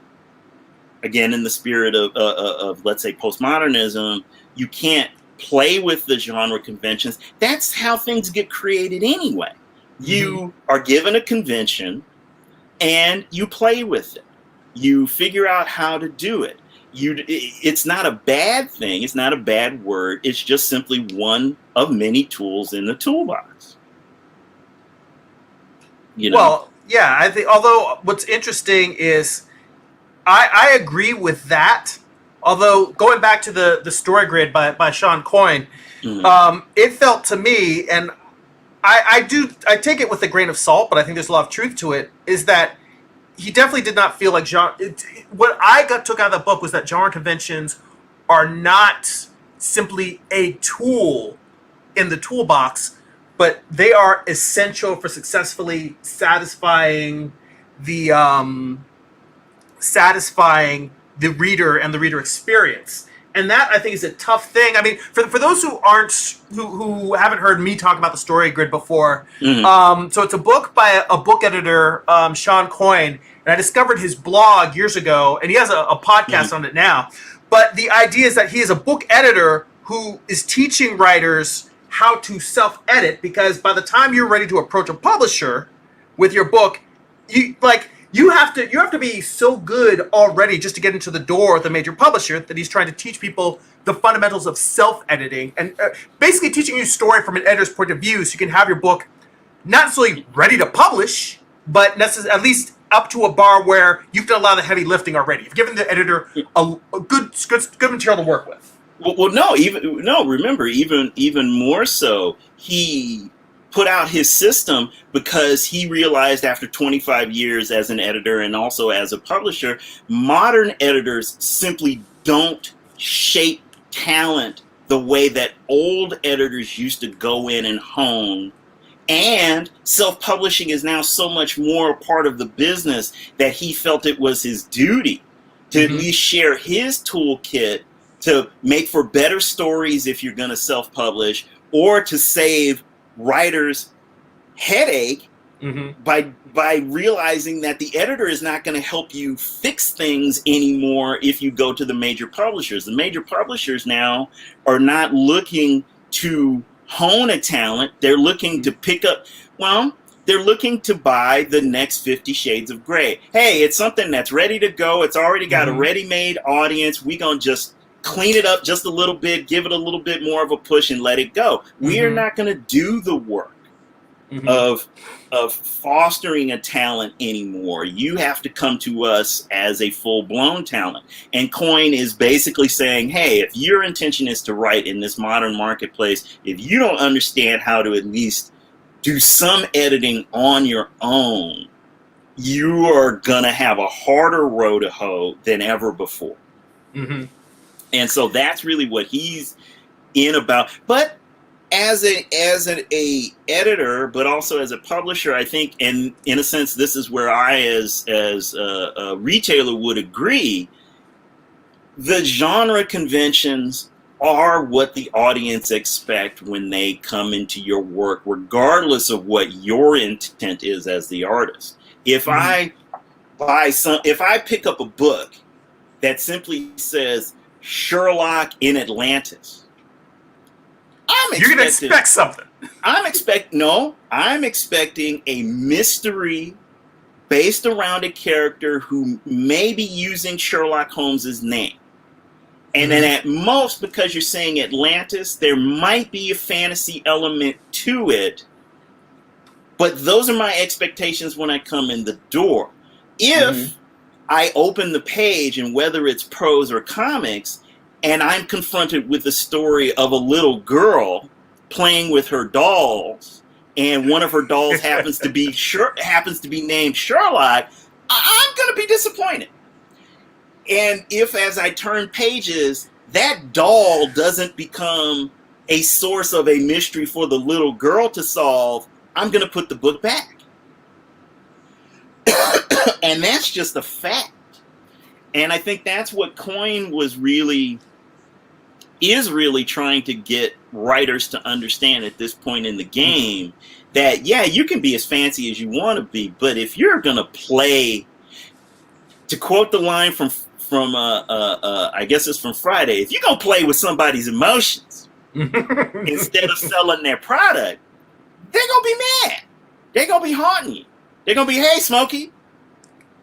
again, in the spirit of let's say, postmodernism, you can't play with the genre conventions. That's how things get created anyway. You are given a convention and you play with it. You figure out how to do it. It's not a bad thing. It's not a bad word. It's just simply one of many tools in the toolbox. You know? Well, yeah, I think, although what's interesting is I agree with that. Although going back to the story grid by Sean Coyne, it felt to me, and I take it with a grain of salt, but I think there's a lot of truth to it, is that he definitely did not feel like genre. What I took out of the book was that genre conventions are not simply a tool in the toolbox, but they are essential for successfully satisfying the reader and the reader experience. And that, I think, is a tough thing. I mean, for those who haven't heard me talk about the story grid before, so it's a book by a book editor, Sean Coyne, and I discovered his blog years ago, and he has a podcast on it now. But the idea is that he is a book editor who is teaching writers how to self-edit, because by the time you're ready to approach a publisher with your book, you have to be so good already just to get into the door with a major publisher that he's trying to teach people the fundamentals of self-editing and basically teaching you story from an editor's point of view, so you can have your book not necessarily ready to publish, but at least up to a bar where you've done a lot of the heavy lifting already. You've given the editor a good material to work with. Well, no. Remember, even more so, he put out his system because he realized after 25 years as an editor and also as a publisher, modern editors simply don't shape talent the way that old editors used to go in and hone. And self-publishing is now so much more a part of the business that he felt it was his duty to at least share his toolkit to make for better stories if you're going to self-publish, or to save writers headache by realizing that the editor is not going to help you fix things anymore if you go to the major publishers. The major publishers now are not looking to hone a talent. They're looking to they're looking to buy the next 50 Shades of Grey. Hey, it's something that's ready to go. It's already got a ready-made audience. We're going to just clean it up just a little bit, give it a little bit more of a push and let it go. We are not going to do the work of fostering a talent anymore. You have to come to us as a full-blown talent. And Coin is basically saying, hey, if your intention is to write in this modern marketplace, if you don't understand how to at least do some editing on your own, you are going to have a harder row to hoe than ever before. And so that's really what he's in about. But as an editor, but also as a publisher, I think, and in a sense, this is where I, as a retailer, would agree. The genre conventions are what the audience expect when they come into your work, regardless of what your intent is as the artist. If I pick up a book that simply says Sherlock in Atlantis, you're going to expect something. I'm expecting a mystery based around a character who may be using Sherlock Holmes's name. And then at most, because you're saying Atlantis, there might be a fantasy element to it. But those are my expectations when I come in the door. If I open the page, and whether it's prose or comics, and I'm confronted with the story of a little girl playing with her dolls, and one of her dolls happens to be named Sherlock, I'm going to be disappointed. And if, as I turn pages, that doll doesn't become a source of a mystery for the little girl to solve, I'm going to put the book back. And that's just a fact. And I think that's what Coin is really trying to get writers to understand at this point in the game, that, yeah, you can be as fancy as you want to be, but if you're going to play, to quote the line from I guess it's from Friday, if you're going to play with somebody's emotions instead of selling their product, they're going to be mad. They're going to be haunting you. They're going to be, hey, Smokey,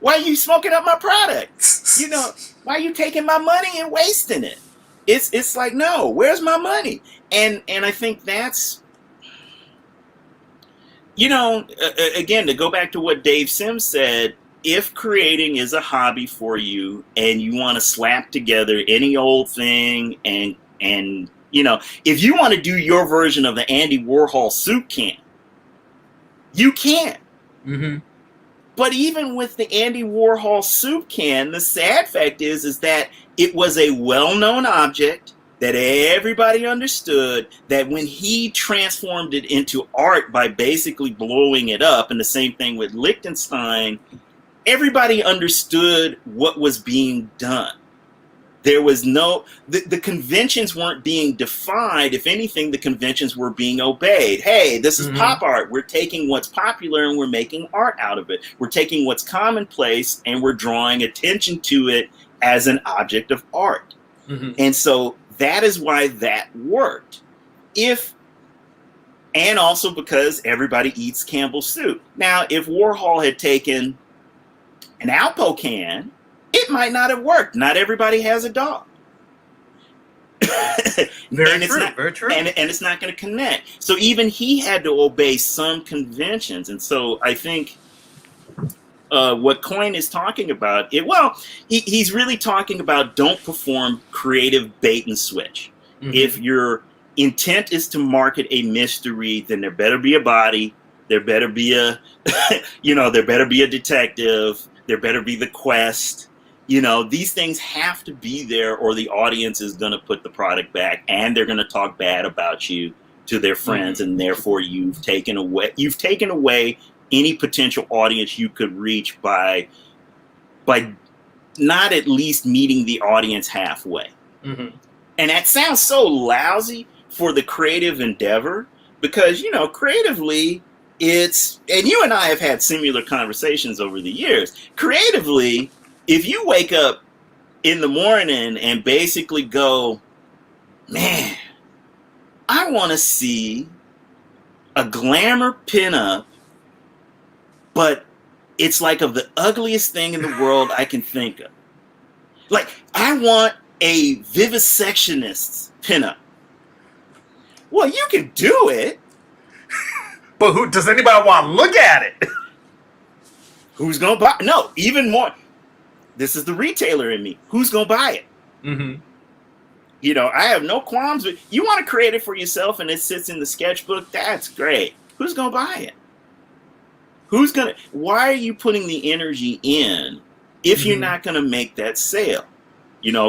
why are you smoking up my product? Why are you taking my money and wasting it? It's like, no, where's my money? And I think that's, again, to go back to what Dave Sims said, if creating is a hobby for you and you want to slap together any old thing and if you want to do your version of the Andy Warhol soup can, you can. But even with the Andy Warhol soup can, the sad fact is that it was a well-known object that everybody understood, that when he transformed it into art by basically blowing it up, and the same thing with Liechtenstein, everybody understood what was being done. There was the conventions weren't being defied. If anything, the conventions were being obeyed. Hey, this is pop art. We're taking what's popular and we're making art out of it. We're taking what's commonplace and we're drawing attention to it as an object of art. And so that is why that worked. If And also because everybody eats Campbell's soup. Now, if Warhol had taken an Alpo can, it might not have worked. Not everybody has a dog. Very true. And it's not going to connect. So even he had to obey some conventions. And so I think what Coyne is talking about, he's really talking about don't perform creative bait and switch. Mm-hmm. If your intent is to market a mystery, then there better be a body, there better be a, there better be a detective, there better be the quest. These things have to be there, or the audience is going to put the product back, and they're going to talk bad about you to their friends, and therefore you've taken away any potential audience you could reach by not at least meeting the audience halfway. Mm-hmm. And that sounds so lousy for the creative endeavor, because creatively and you and I have had similar conversations over the years. Creatively, if you wake up in the morning and basically go, man, I want to see a glamour pinup, but it's like of the ugliest thing in the world I can think of. Like, I want a vivisectionist pinup. Well, you can do it. But who does anybody want to look at it? Who's going to buy? No, even more. This is the retailer in me. Who's going to buy it? Mm-hmm. I have no qualms with. You want to create it for yourself and it sits in the sketchbook? That's great. Who's going to buy it? Why are you putting the energy in if you're not going to make that sale?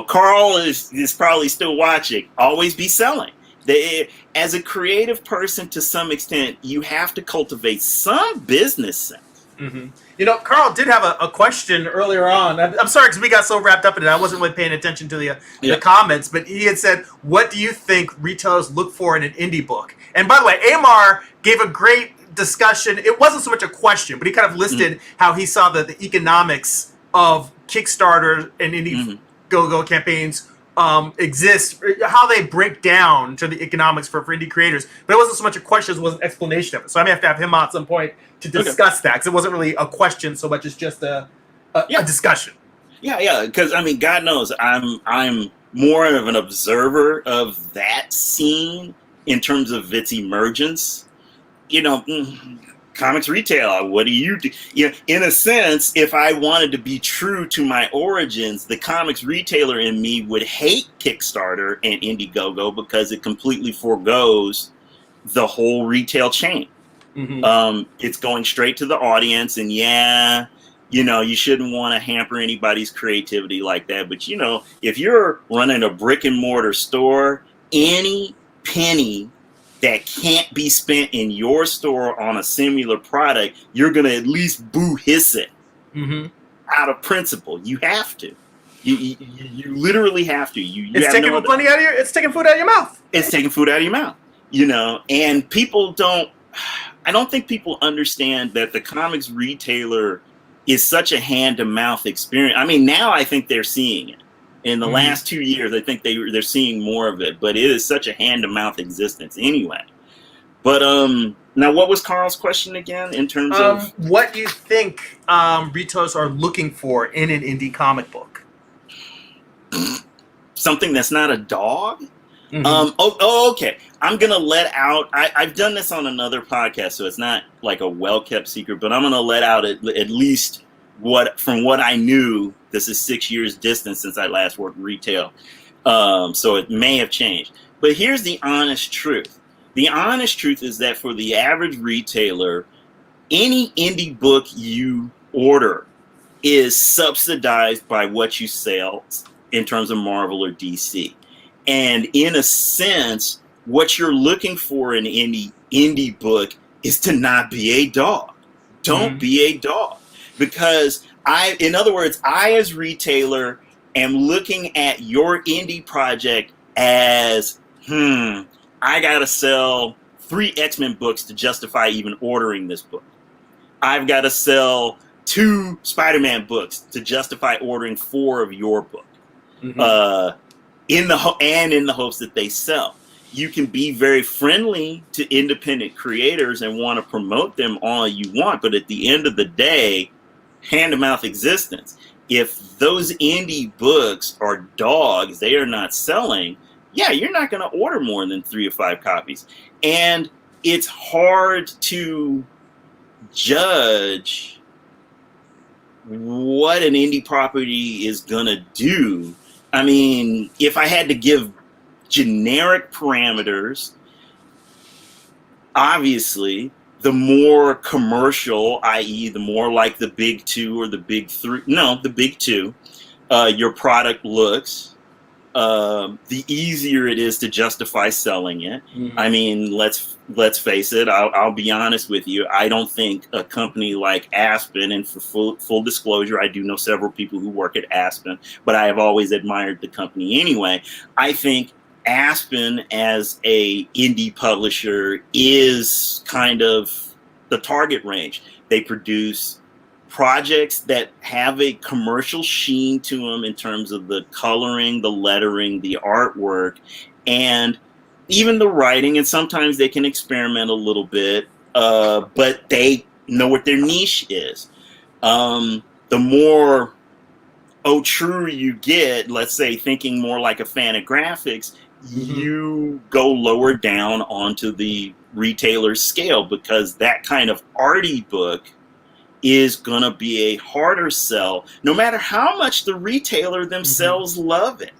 Carl is probably still watching. Always be selling. As a creative person, to some extent, you have to cultivate some business sense. Mm-hmm. Carl did have a question earlier on. I'm sorry, because we got so wrapped up in it. I wasn't really paying attention to the comments, but he had said, what do you think retailers look for in an indie book? And by the way, Amar gave a great discussion. It wasn't so much a question, but he kind of listed how he saw the economics of Kickstarter and indie go campaigns exist, how they break down to the economics for indie creators. But it wasn't so much a question as it was an explanation of it. So I may have to have him on at some point to discuss that, because it wasn't really a question so much as just a discussion. Yeah, because God knows I'm more of an observer of that scene in terms of its emergence. Comics retail, what do you do? In a sense, if I wanted to be true to my origins, the comics retailer in me would hate Kickstarter and Indiegogo because it completely forgoes the whole retail chain. Mm-hmm. It's going straight to the audience, and you shouldn't want to hamper anybody's creativity like that. But if you're running a brick and mortar store, any penny that can't be spent in your store on a similar product, you're going to at least hiss it out of principle. You have to. You literally have to. It's taking food out of your mouth. It's taking food out of your mouth. And people I don't think people understand that the comics retailer is such a hand-to-mouth experience. Now I think they're seeing it. In the last 2 years, I think they're seeing more of it, but it is such a hand-to-mouth existence anyway. But now, what was Carl's question again in terms of what do you think retailers are looking for in an indie comic book? Something that's not a dog? Okay. I'm gonna let out. I've done this on another podcast, so it's not like a well-kept secret. But I'm gonna let out at least from what I knew. This is 6 years distance since I last worked retail, so it may have changed. But here's the honest truth. The honest truth is that for the average retailer, any indie book you order is subsidized by what you sell in terms of Marvel or DC. And in a sense, what you're looking for in any indie book is to not be a dog. Don't be a dog. Because in other words, I as retailer am looking at your indie project as, I gotta sell 3 X-Men books to justify even ordering this book. I've got to sell 2 Spider-Man books to justify ordering 4 of your book. In the hopes that they sell. you can be very friendly to independent creators and want to promote them all you want, but at the end of the day, hand-to-mouth existence. If those indie books are dogs, they are not selling, yeah, you're not going to order more than 3 or 5 copies. And it's hard to judge what an indie property is going to do. I mean, if I had to give generic parameters, obviously, the more commercial, i.e., the more like the big 2 or the big 3, no, the big 2, your product looks, the easier it is to justify selling it. Mm-hmm. I mean, let's face it. I'll be honest with you. I don't think a company like Aspen, and for full disclosure, I do know several people who work at Aspen, but I have always admired the company anyway. I think Aspen as a indie publisher is kind of the target range. They produce projects that have a commercial sheen to them in terms of the coloring, the lettering, the artwork, and even the writing. And sometimes they can experiment a little bit, but they know what their niche is. The more true you get, let's say thinking more like a fan of graphics, you go lower down onto the retailer scale, because that kind of arty book is going to be a harder sell, no matter how much the retailer themselves love it.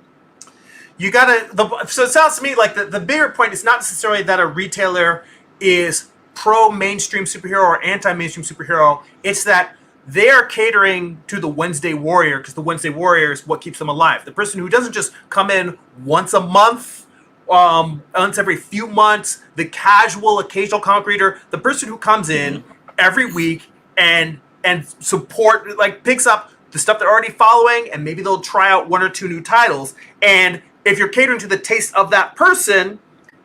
You gotta, so it sounds to me like the bigger point is not necessarily that a retailer is pro-mainstream superhero or anti-mainstream superhero. It's that they are catering to the Wednesday Warrior, because the Wednesday Warrior is what keeps them alive. The person who doesn't just come in once a month, once every few months, the casual, occasional comic reader, the person who comes in every week and support, like, picks up the stuff they're already following, and maybe they'll try out 1 or 2 new titles. And if you're catering to the taste of that person,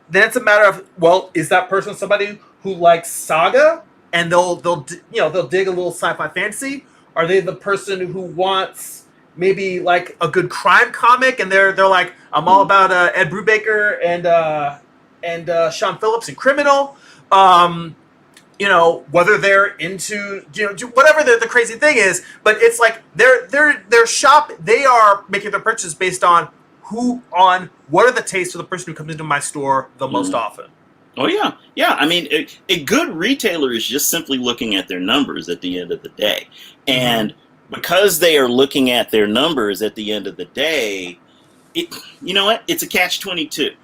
then it's a matter of, well, is that person somebody who likes Saga and they'll dig a little sci-fi fantasy? Are they the person who wants maybe like a good crime comic, and they're like, I'm all about Ed Brubaker and Sean Phillips and Criminal? Whether they're into, whatever the crazy thing is, but it's like their shop, they are making their purchases based on what are the tastes of the person who comes into my store the most often. Oh, yeah. Yeah. I mean, a good retailer is just simply looking at their numbers at the end of the day. And because they are looking at their numbers at the end of the day, you know what? It's a catch-22.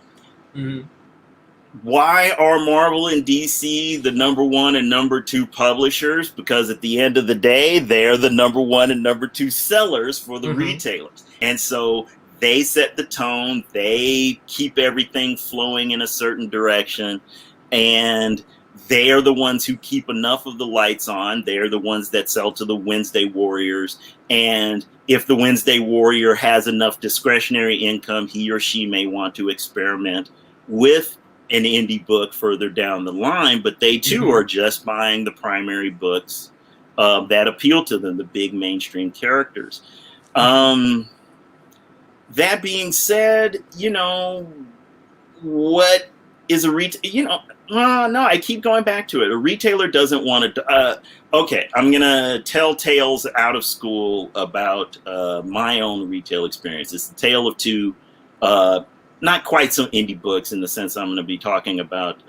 Why are Marvel and DC the number 1 and number 2 publishers? Because at the end of the day, they're the number 1 and number 2 sellers for the retailers. And so they set the tone. They keep everything flowing in a certain direction. And they are the ones who keep enough of the lights on. They're the ones that sell to the Wednesday Warriors. And if the Wednesday Warrior has enough discretionary income, he or she may want to experiment with an indie book further down the line, but they too are just buying the primary books that appeal to them, the big mainstream characters. That being said, what is a retailer? No, I keep going back to it. A retailer doesn't want to. Okay, I'm gonna tell tales out of school about my own retail experience. It's the tale of 2. Not quite some indie books in the sense I'm going to be talking about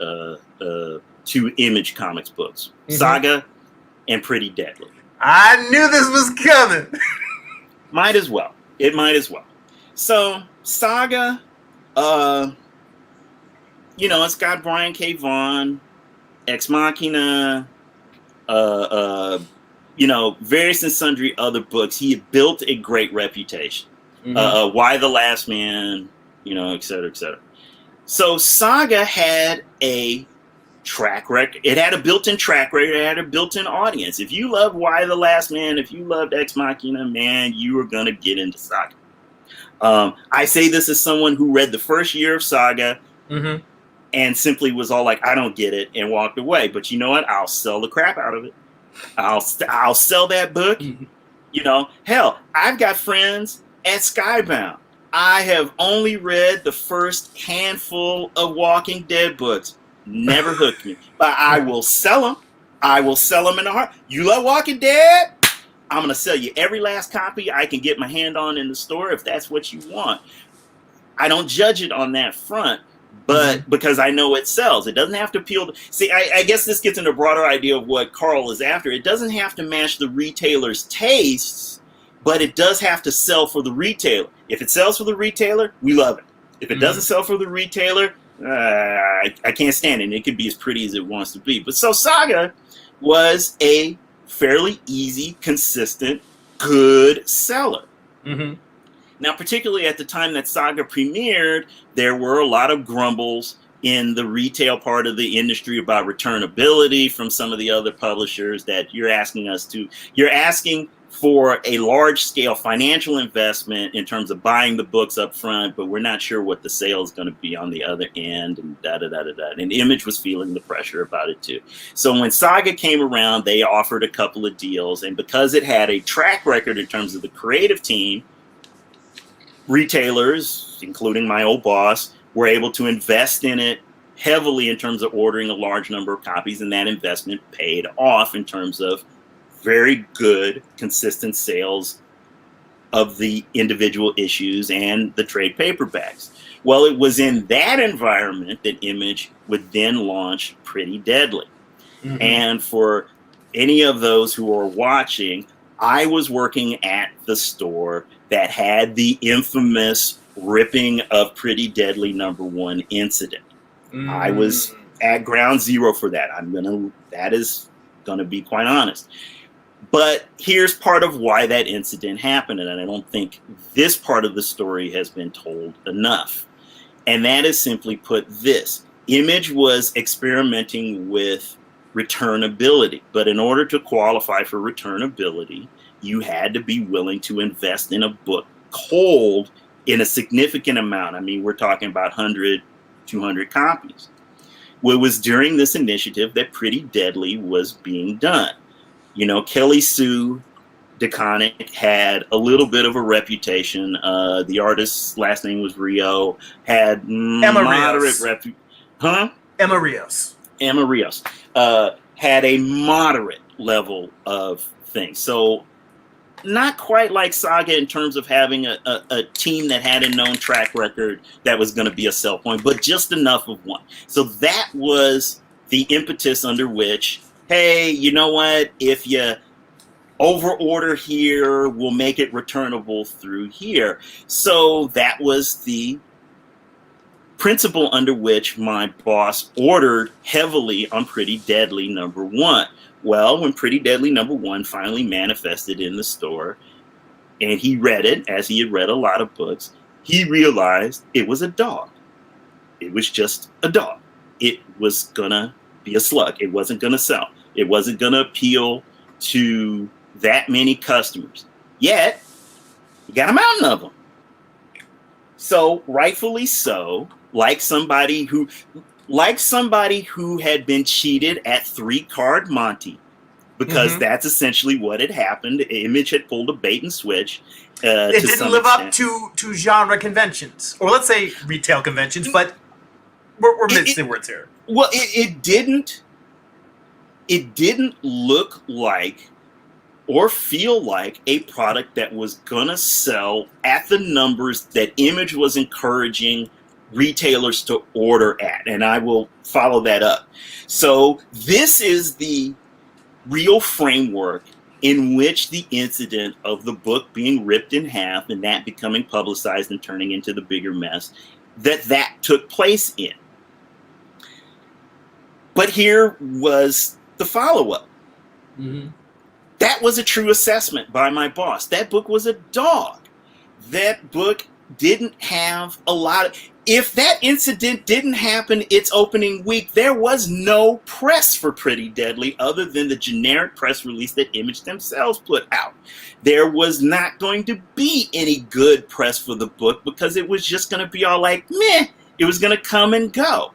2 Image Comics books, Saga and Pretty Deadly. I knew this was coming. Might as well. It might as well. So Saga, it's got Brian K. Vaughan, Ex Machina, various and sundry other books. He had built a great reputation. Why the Last Man, et cetera, et cetera. So Saga had a track record. It had a built-in track record. It had a built-in audience. If you love Why the Last Man, if you loved Ex Machina, man, you are going to get into Saga. I say this as someone who read the first year of Saga and simply was all like, I don't get it, and walked away. But you know what? I'll sell the crap out of it. I'll sell that book. Hell, I've got friends at Skybound I have only read the first handful of Walking Dead books. Never hooked me. But I will sell them. I will sell them in a heart. You love Walking Dead? I'm going to sell you every last copy I can get my hand on in the store if that's what you want. I don't judge it on that front, but because I know it sells. It doesn't have to appeal to... See, I guess this gets into a broader idea of what Carl is after. It doesn't have to match the retailer's tastes, but it does have to sell for the retailer. If it sells for the retailer, we love it. If it doesn't sell for the retailer, I can't stand it. It could be as pretty as it wants to be. But so Saga was a fairly easy, consistent, good seller. Now, particularly at the time that Saga premiered, there were a lot of grumbles in the retail part of the industry about returnability from some of the other publishers that you're asking for a large-scale financial investment in terms of buying the books up front, but we're not sure what the sale is going to be on the other end, and da-da-da-da-da. And Image was feeling the pressure about it, too. So when Saga came around, they offered a couple of deals, and because it had a track record in terms of the creative team, retailers, including my old boss, were able to invest in it heavily in terms of ordering a large number of copies, and that investment paid off in terms of very good, consistent sales of the individual issues and the trade paperbacks. Well, it was in that environment that Image would then launch Pretty Deadly. And for any of those who are watching, I was working at the store that had the infamous ripping of Pretty Deadly #1 incident. I was at ground zero for that. That is gonna be quite honest. But here's part of why that incident happened, and I don't think this part of the story has been told enough. And that is simply put this. Image was experimenting with returnability, but in order to qualify for returnability, you had to be willing to invest in a book cold in a significant amount. I mean, we're talking about 100, 200 copies. Well, it was during this initiative that Pretty Deadly was being done. You know, Kelly Sue DeConnick had a little bit of a reputation. The artist's last name was Rio, had Emma moderate Rios. Emma Rios. Emma Rios had a moderate level of things. So not quite like Saga in terms of having a team that had a known track record that was going to be a sell point, but just enough of one. So that was the impetus under which, hey, you know what? If you overorder here, we'll make it returnable through here. So that was the principle under which my boss ordered heavily on Pretty Deadly #1. Well, when Pretty Deadly #1 finally manifested in the store, and he read it, as he had read a lot of books, he realized it was a dog. It was just a dog. It was gonna be a slug. It wasn't gonna sell. It wasn't gonna appeal to that many customers. Yet, you got a mountain of them. So, rightfully so, like somebody who had been cheated at 3-card Monte, because that's essentially what had happened. Image had pulled a bait and switch. It didn't live up to genre conventions, or let's say retail conventions, but we're mixing words here. Well, it didn't look like or feel like a product that was gonna sell at the numbers that Image was encouraging retailers to order at, and I will follow that up. So this is the real framework in which the incident of the book being ripped in half and that becoming publicized and turning into the bigger mess that took place in. But here was the follow-up. That was a true assessment by my boss. That book was a dog. That book didn't have a lot of... If that incident didn't happen its opening week, there was no press for Pretty Deadly other than the generic press release that Image themselves put out. There was not going to be any good press for the book because it was just going to be all like, meh. It was going to come and go.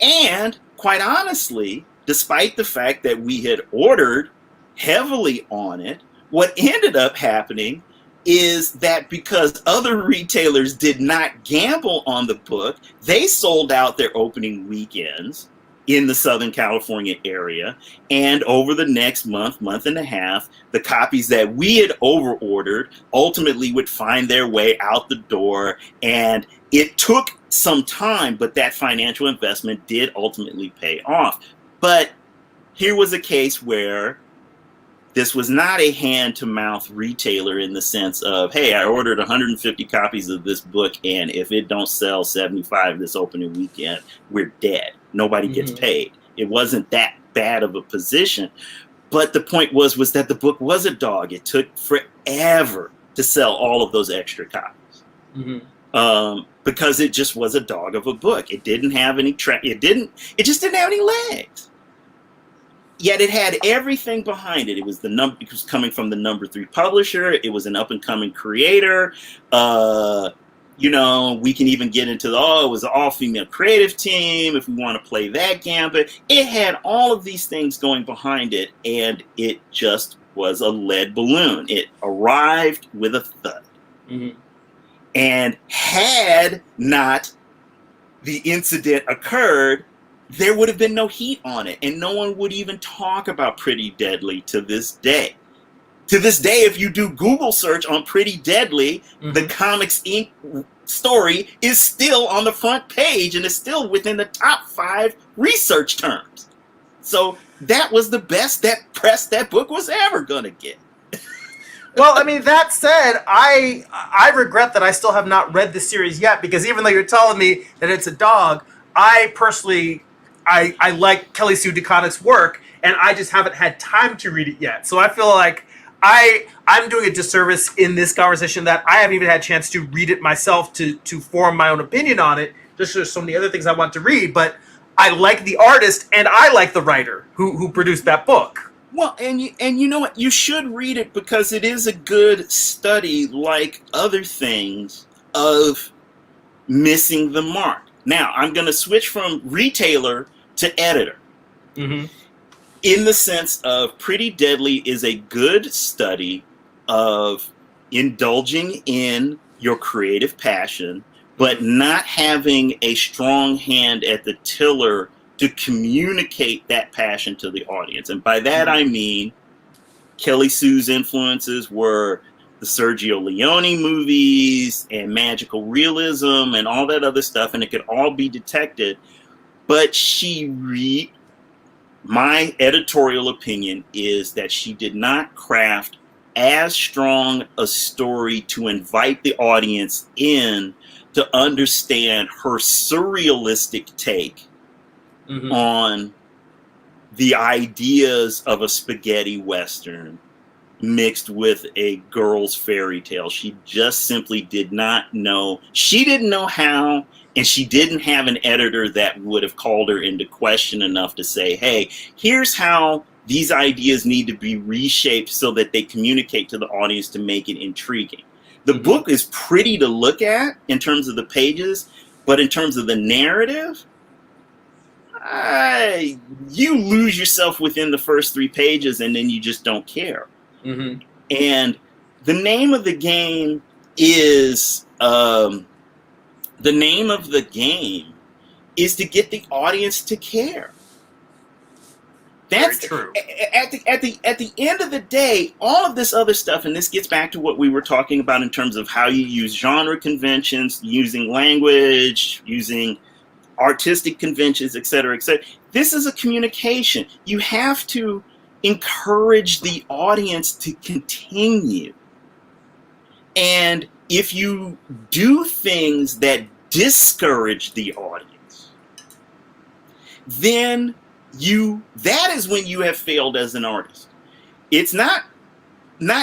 And quite honestly, despite the fact that we had ordered heavily on it, what ended up happening is that because other retailers did not gamble on the book, they sold out their opening weekends in the Southern California area. And over the next month and a half, the copies that we had over-ordered ultimately would find their way out the door. And it took some time, but that financial investment did ultimately pay off. But here was a case where this was not a hand-to-mouth retailer in the sense of, hey, I ordered 150 copies of this book, and if it don't sell 75 this opening weekend, we're dead. Nobody gets paid. It wasn't that bad of a position. But the point was that the book was a dog. It took forever to sell all of those extra copies. Because it just was a dog of a book. It didn't have any it just didn't have any legs. Yet it had everything behind it. It was coming from the #3 publisher. It was an up-and-coming creator. We can even get into it was an all-female creative team if we want to play that gambit. It had all of these things going behind it, and it just was a lead balloon. It arrived with a thud. And had not the incident occurred, there would have been no heat on it, and no one would even talk about Pretty Deadly to this day. To this day, if you do Google search on Pretty Deadly, the Comics Inc. story is still on the front page and is still within the top 5 research terms. So that was the best that press that book was ever going to get. Well, I mean, that said, I regret that I still have not read the series yet, because even though you're telling me that it's a dog, I personally... I like Kelly Sue DeConnick's work, and I just haven't had time to read it yet. So I feel like I'm doing a disservice in this conversation that I haven't even had a chance to read it myself to form my own opinion on it. Just there's so many other things I want to read, but I like the artist and I like the writer who produced that book. Well, and you know what? You should read it because it is a good study, like other things, of missing the mark. Now, I'm going to switch from retailer to editor. In the sense of Pretty Deadly is a good study of indulging in your creative passion, but not having a strong hand at the tiller to communicate that passion to the audience. And by that I mean Kelly Sue's influences were the Sergio Leone movies and magical realism and all that other stuff, and it could all be detected. But my editorial opinion is that she did not craft as strong a story to invite the audience in to understand her surrealistic take on the ideas of a spaghetti western mixed with a girl's fairy tale. She just simply did not know. She didn't know how, and she didn't have an editor that would have called her into question enough to say, hey, here's how these ideas need to be reshaped so that they communicate to the audience to make it intriguing. The book is pretty to look at in terms of the pages, but in terms of the narrative, you lose yourself within the first 3 pages and then you just don't care. And the name of the game is to get the audience to care. That's very true. At the end of the day, all of this other stuff, and this gets back to what we were talking about in terms of how you use genre conventions, using language, using artistic conventions, et cetera, et cetera. This is a communication. You have to encourage the audience to continue. And if you do things that discourage the audience, then that is when you have failed as an artist. It's not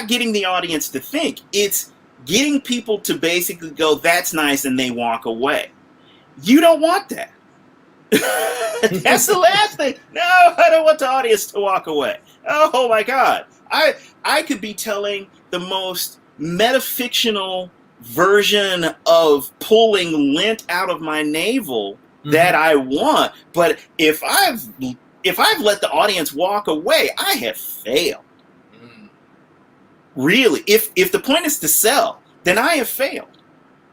getting the audience to think. It's getting people to basically go, that's nice, and they walk away. You don't want that. That's the last thing. No, I don't want the audience to walk away. Oh my God. I could be telling the most metafictional version of pulling lint out of my navel that I want, but if I've let the audience walk away, I have failed. Really, if the point is to sell, then I have failed.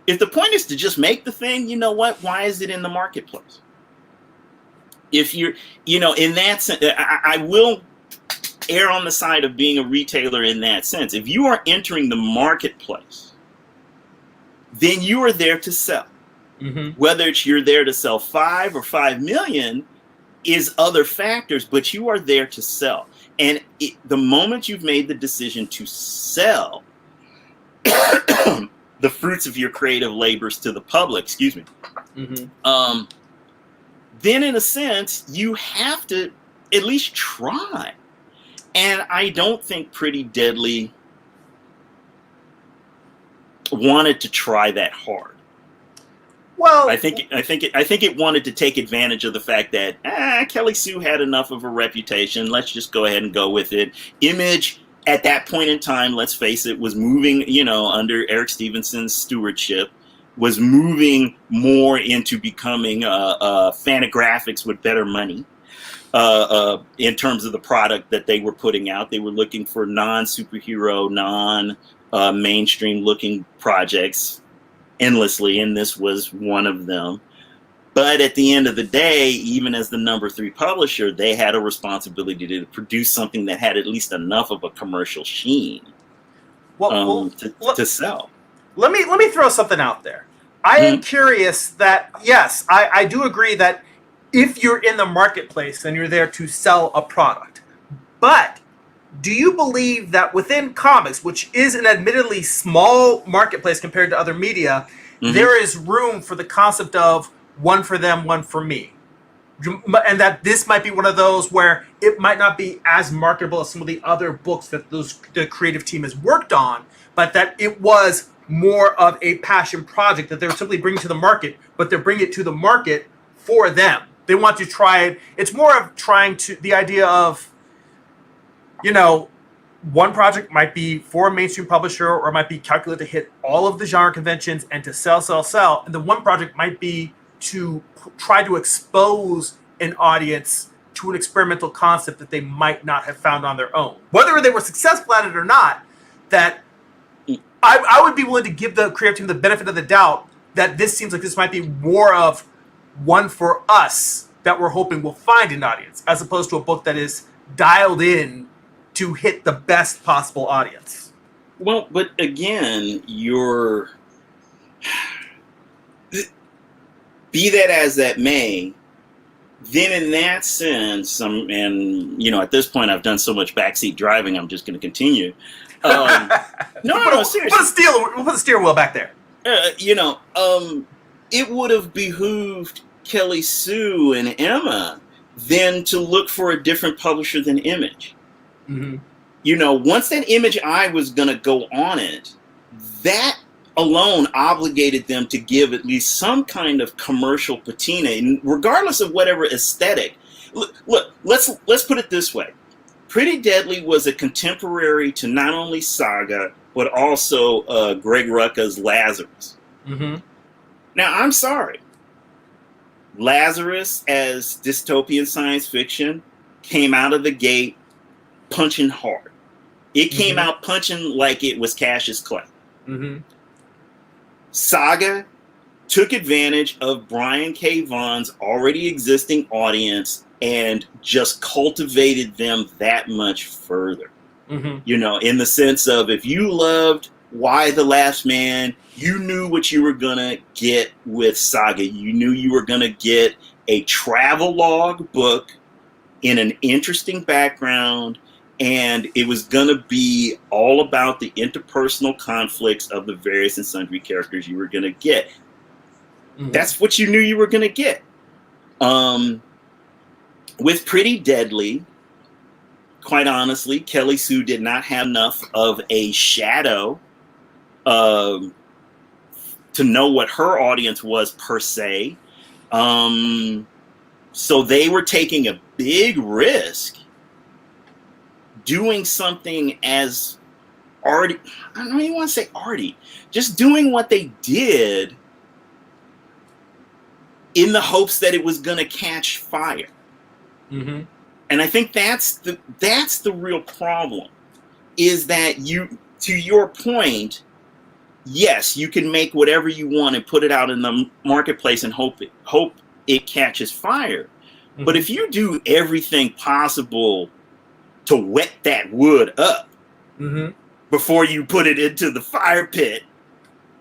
If the point is to just make the thing, you know what? Why is it in the marketplace? If you're, in that sense, I will err on the side of being a retailer in that sense. If you are entering the marketplace, then you are there to sell. Mm-hmm. Whether you're there to sell 5 or 5 million is other factors, but you are there to sell. And the moment you've made the decision to sell the fruits of your creative labors to the public, Mm-hmm. Then in a sense, you have to at least try. And I don't think Pretty Deadly wanted to try that hard. Well, I think it wanted to take advantage of the fact that Kelly Sue had enough of a reputation. Let's just go ahead and go with it. Image at that point in time, let's face it, was moving, under Eric Stevenson's stewardship, was moving more into becoming Fantagraphics with better money. In terms of the product that they were putting out, they were looking for non-superhero, non-mainstream looking projects endlessly, and this was one of them. But at the end of the day, even as the number 3 publisher, they had a responsibility to produce something that had at least enough of a commercial sheen to sell. Let me throw something out there. I am curious that, yes, I do agree that if you're in the marketplace, then you're there to sell a product. But do you believe that within comics, which is an admittedly small marketplace compared to other media, there is room for the concept of one for them, one for me? And that this might be one of those where it might not be as marketable as some of the other books that the creative team has worked on, but that it was more of a passion project that they're simply bringing to the market, but they're bringing it to the market for them. They want to try it. It's more of trying to, the idea of, one project might be for a mainstream publisher or it might be calculated to hit all of the genre conventions and to sell. And the one project might be to try to expose an audience to an experimental concept that they might not have found on their own. Whether they were successful at it or not, that I would be willing to give the creative team the benefit of the doubt that this seems like this might be more of one for us that we're hoping will find an audience, as opposed to a book that is dialed in to hit the best possible audience. Well, but again, be that as that may, then in that sense, at this point I've done so much backseat driving, I'm just going to continue. No, seriously. We'll put the steering wheel back there. It would have behooved Kelly Sue and Emma then to look for a different publisher than Image. Mm-hmm. Once that Image Eye was going to go on it, that alone obligated them to give at least some kind of commercial patina, and regardless of whatever aesthetic. Look, let's put it this way. Pretty Deadly was a contemporary to not only Saga, but also Greg Rucka's Lazarus. Mm-hmm. Now, I'm sorry. Lazarus, as dystopian science fiction, came out of the gate punching hard. It came out punching like it was Cassius Clay. Mm-hmm. Saga took advantage of Brian K. Vaughan's already existing audience and just cultivated them that much further. Mm-hmm. In the sense of, if you loved Why the Last Man, you knew what you were going to get with Saga. You knew you were going to get a travelogue book in an interesting background, and it was going to be all about the interpersonal conflicts of the various and sundry characters you were going to get. Mm-hmm. That's what you knew you were going to get. With Pretty Deadly, quite honestly, Kelly Sue did not have enough of a shadow to know what her audience was per se. So they were taking a big risk doing something as arty. I don't even want to say arty. Just doing what they did in the hopes that it was going to catch fire. And I think that's the real problem, is that to your point, yes, you can make whatever you want and put it out in the marketplace and hope it catches fire. Mm-hmm. But if you do everything possible to wet that wood up before you put it into the fire pit,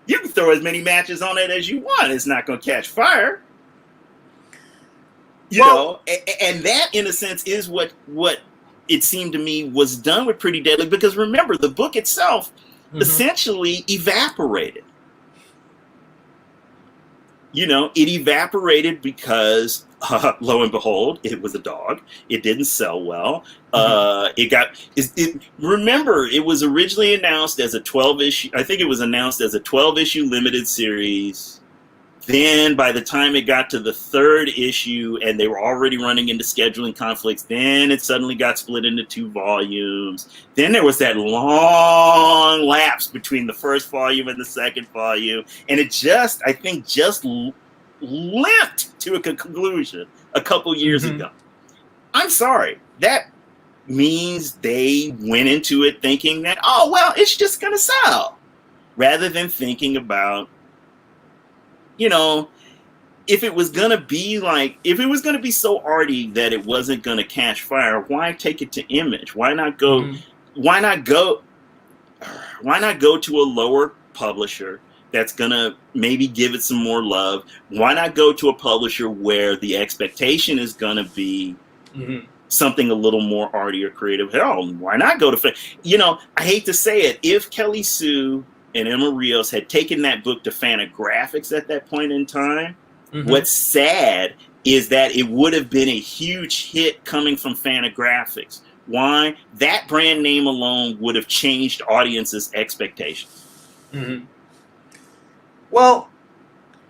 you can throw as many matches on it as you want. It's not going to catch fire. You know, and that, in a sense, is what it seemed to me was done with Pretty Deadly. Because remember, the book itself essentially evaporated. You know, it evaporated because, lo and behold, it was a dog. It didn't sell well. Remember, it was originally announced as a 12-issue. I think it was announced as a 12-issue limited series. Then, by the time it got to the 3rd issue, and they were already running into scheduling conflicts, then it suddenly got split into 2 volumes. Then there was that long lapse between the 1st volume and the 2nd volume, and it just limped to a conclusion a couple years ago. I'm sorry. That means they went into it thinking that, oh, well, it's just going to sell, rather than thinking about, you know, if it was going to be so arty that it wasn't going to catch fire, why take it to Image? Why not go to a lower publisher that's going to maybe give it some more love? Why not go to a publisher where the expectation is going to be something a little more arty or creative? Hell, why not go to, you know, I hate to say it, if Kelly Sue and Emma Rios had taken that book to Fantagraphics at that point in time, what's sad is that it would have been a huge hit coming from Fantagraphics. Why? That brand name alone would have changed audiences' expectations. Well,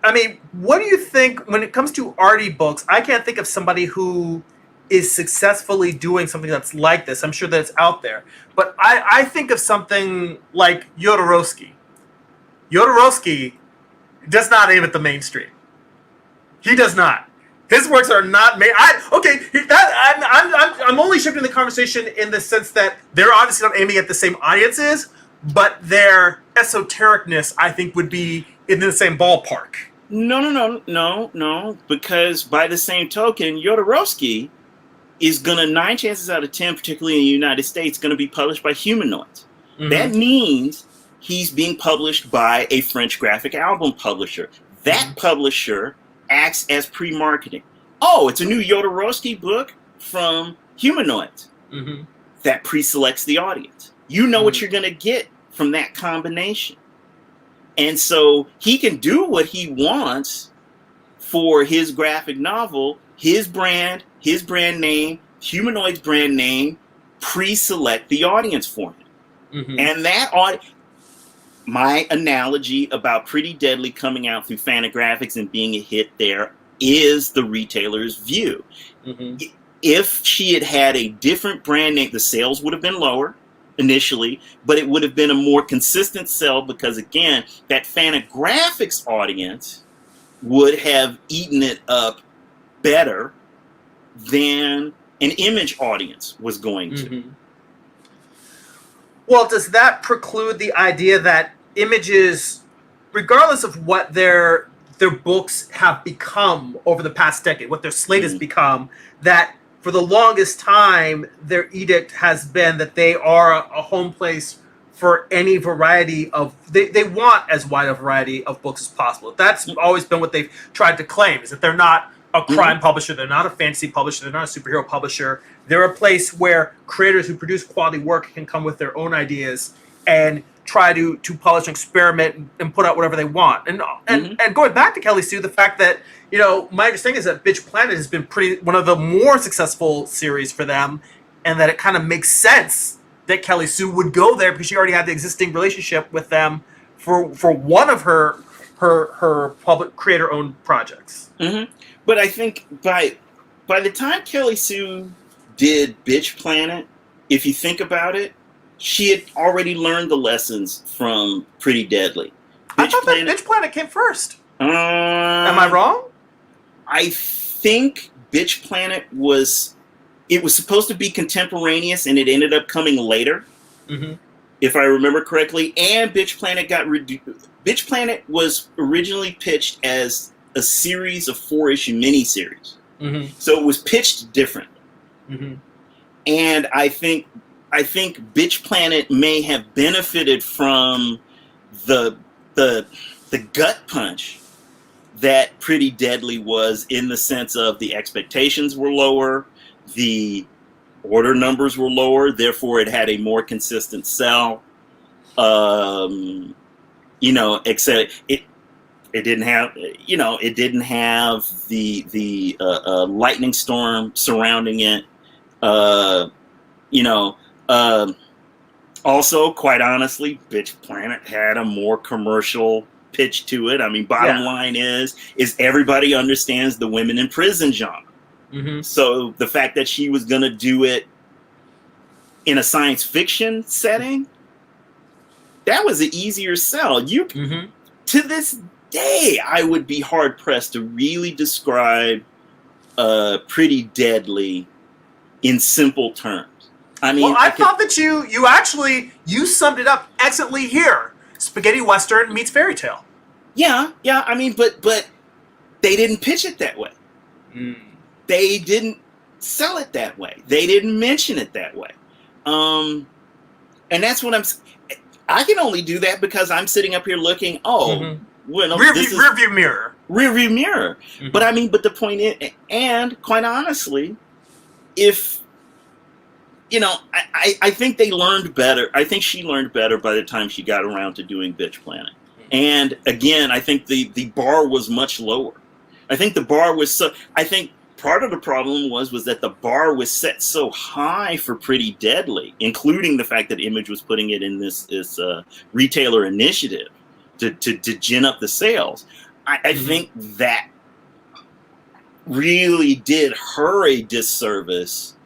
I mean, what do you think when it comes to arty books? I can't think of somebody who is successfully doing something that's like this. I'm sure that it's out there. But I think of something like Jodorowsky. Jodorowsky does not aim at the mainstream. He does not. His works are not made. I'm only shifting the conversation in the sense that they're obviously not aiming at the same audiences, but their esotericness, I think, would be in the same ballpark. No. Because by the same token, Jodorowsky is going to, 9 chances out of 10, particularly in the United States, going to be published by Humanoids. That means he's being published by a French graphic album publisher. That publisher acts as pre-marketing. Oh, it's a new Jodorowsky book from Humanoids. That pre-selects the audience. You know what you're going to get from that combination. And so he can do what he wants for his graphic novel, his brand name, Humanoid's brand name, pre-select the audience for him. And that my analogy about Pretty Deadly coming out through Fantagraphics and being a hit there is the retailer's view. If she had had a different brand name, the sales would have been lower initially, but it would have been a more consistent sell because, again, that Fantagraphics audience would have eaten it up better than an Image audience was going to. Well, does that preclude the idea that Images, regardless of what their books have become over the past decade, what their slate has become, that for the longest time their edict has been that they are a home place for any variety of, they want as wide a variety of books as possible. That's always been what they've tried to claim, is that they're not a crime publisher, they're not a fantasy publisher, they're not a superhero publisher. They're a place where creators who produce quality work can come with their own ideas and try to publish and experiment and put out whatever they want. And going back to Kelly Sue, the fact that, you know, my understanding is that Bitch Planet has been one of the more successful series for them, and that it kind of makes sense that Kelly Sue would go there because she already had the existing relationship with them for one of her public creator-owned projects. But I think by the time Kelly Sue did Bitch Planet, if you think about it, she had already learned the lessons from Pretty Deadly. I thought that Bitch Planet came first. Am I wrong? I think Bitch Planet was supposed to be contemporaneous, and it ended up coming later. if I remember correctly, and Bitch Planet got reduced. Bitch Planet was originally pitched as a series of 4-issue miniseries, so it was pitched differently. And I think Bitch Planet may have benefited from the gut punch that Pretty Deadly was, in the sense of the expectations were lower, the order numbers were lower, therefore it had a more consistent sell. Except it didn't have, it didn't have the lightning storm surrounding it. Also, quite honestly, Bitch Planet had a more commercial pitch to it. I mean, bottom line is everybody understands the women in prison genre. So the fact that she was going to do it in a science fiction setting, that was an easier sell. To this day, I would be hard pressed to really describe Pretty Deadly in simple terms. I mean, I thought that you summed it up excellently here. Spaghetti Western meets fairy tale. Yeah. I mean, but they didn't pitch it that way. They didn't sell it that way. They didn't mention it that way. And that's what I can only do that because I'm sitting up here looking, rearview mirror. Rearview mirror. But I mean, but the point is, and quite honestly, if, I think they learned better. I think she learned better by the time she got around to doing Bitch Planet. And again, I think the bar was much lower. I think the bar was I think part of the problem was that the bar was set so high for Pretty Deadly, including the fact that Image was putting it in this retailer initiative to gin up the sales. I think that really did her a disservice,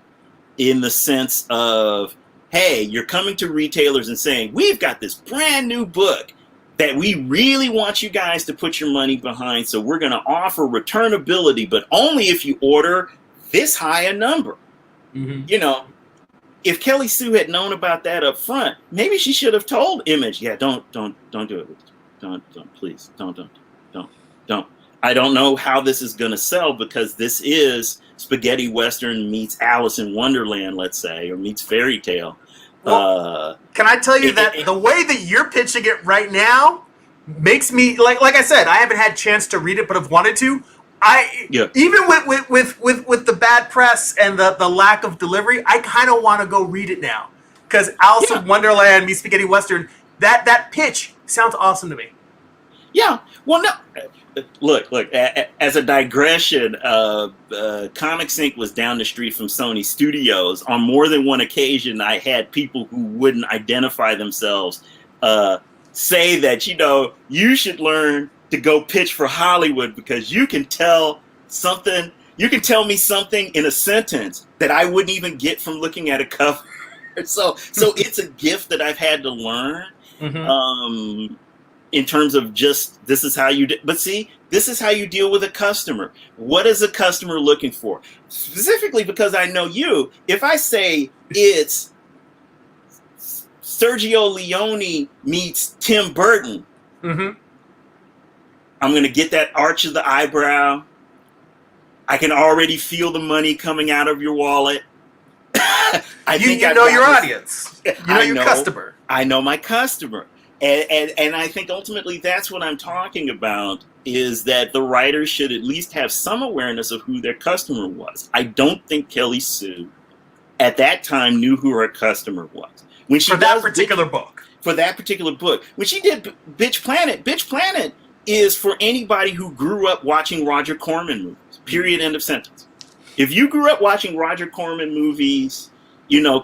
in the sense of, hey, you're coming to retailers and saying, we've got this brand new book that we really want you guys to put your money behind, so we're going to offer returnability, but only if you order this high a number. If Kelly Sue had known about that up front, maybe she should have told Image, don't do it. Don't, please, don't. I don't know how this is going to sell, because this is Spaghetti Western meets Alice in Wonderland, let's say, or meets Fairy Tale. Well, can I tell you that the way that you're pitching it right now makes me, like I said, I haven't had a chance to read it, but I've wanted to. Even with the bad press and the lack of delivery, I kind of want to go read it now, because Alice in Wonderland meets Spaghetti Western, that pitch sounds awesome to me. Yeah. Well, no. Look. As a digression, Comics Inc. was down the street from Sony Studios. On more than one occasion, I had people who wouldn't identify themselves say that, you should learn to go pitch for Hollywood, because you can tell something. You can tell me something in a sentence that I wouldn't even get from looking at a cover. So it's a gift that I've had to learn. In terms of just, this is how you but see, this is how you deal with a customer. What is a customer looking for? Specifically, because I know you, if I say it's Sergio Leone meets Tim Burton, I'm going to get that arch of the eyebrow. I can already feel the money coming out of your wallet. You know your audience. You know your customer. I know my customer. And I think ultimately that's what I'm talking about, is that the writers should at least have some awareness of who their customer was. I don't think Kelly Sue at that time knew who her customer was. When she For that particular book. When she did Bitch Planet is for anybody who grew up watching Roger Corman movies. Period. End of sentence. If you grew up watching Roger Corman movies,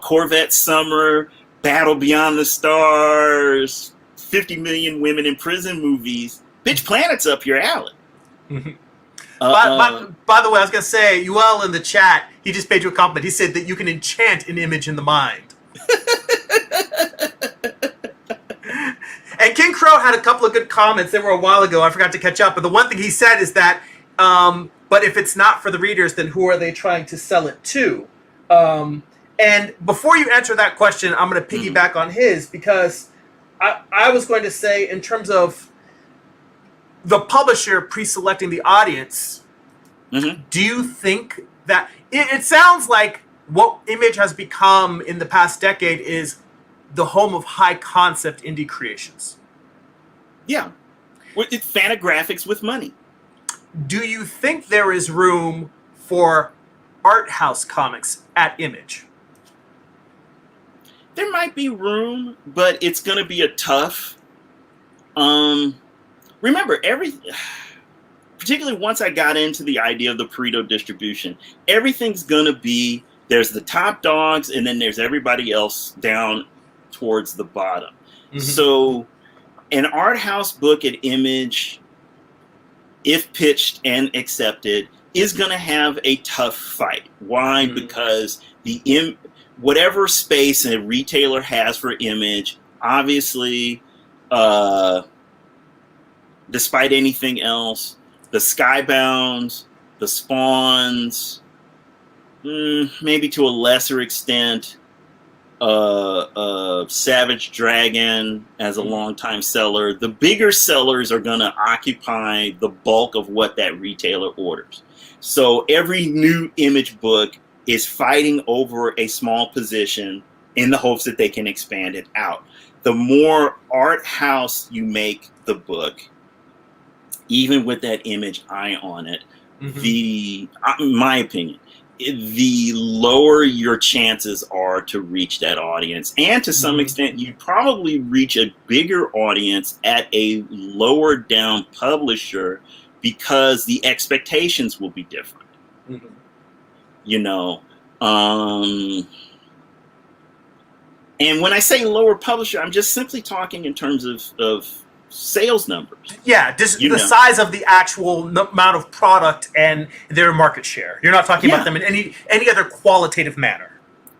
Corvette Summer, Battle Beyond the Stars, 50 Million Women in Prison movies, Bitch Planet's up your alley. By the way, I was going to say, Yuel in the chat, he just paid you a compliment. He said that you can enchant an image in the mind. And King Crow had a couple of good comments. They were a while ago. I forgot to catch up. But the one thing he said is that, but if it's not for the readers, then who are they trying to sell it to? And before you answer that question, I'm going to piggyback on his, because I was going to say, in terms of the publisher pre-selecting the audience, do you think that it sounds like what Image has become in the past decade is the home of high concept indie creations? Yeah. It's Fantagraphics with money. Do you think there is room for art house comics at Image? There might be room, but it's going to be a tough. Remember, particularly once I got into the idea of the Pareto distribution, everything's going to be, there's the top dogs and then there's everybody else down towards the bottom. So an art house book at Image, if pitched and accepted, is going to have a tough fight. Why? Because whatever space a retailer has for Image, obviously, despite anything else, the Skybounds, the Spawns, maybe to a lesser extent, Savage Dragon as a longtime seller, the bigger sellers are going to occupy the bulk of what that retailer orders. So every new Image book is fighting over a small position in the hopes that they can expand it out. The more art house you make the book, even with that Image eye on it, in my opinion, the lower your chances are to reach that audience. And to some extent, you probably reach a bigger audience at a lower down publisher because the expectations will be different. You know, and when I say lower publisher, I'm just simply talking in terms of sales numbers. Yeah, just the size of the actual amount of product and their market share. You're not talking about them in any other qualitative manner.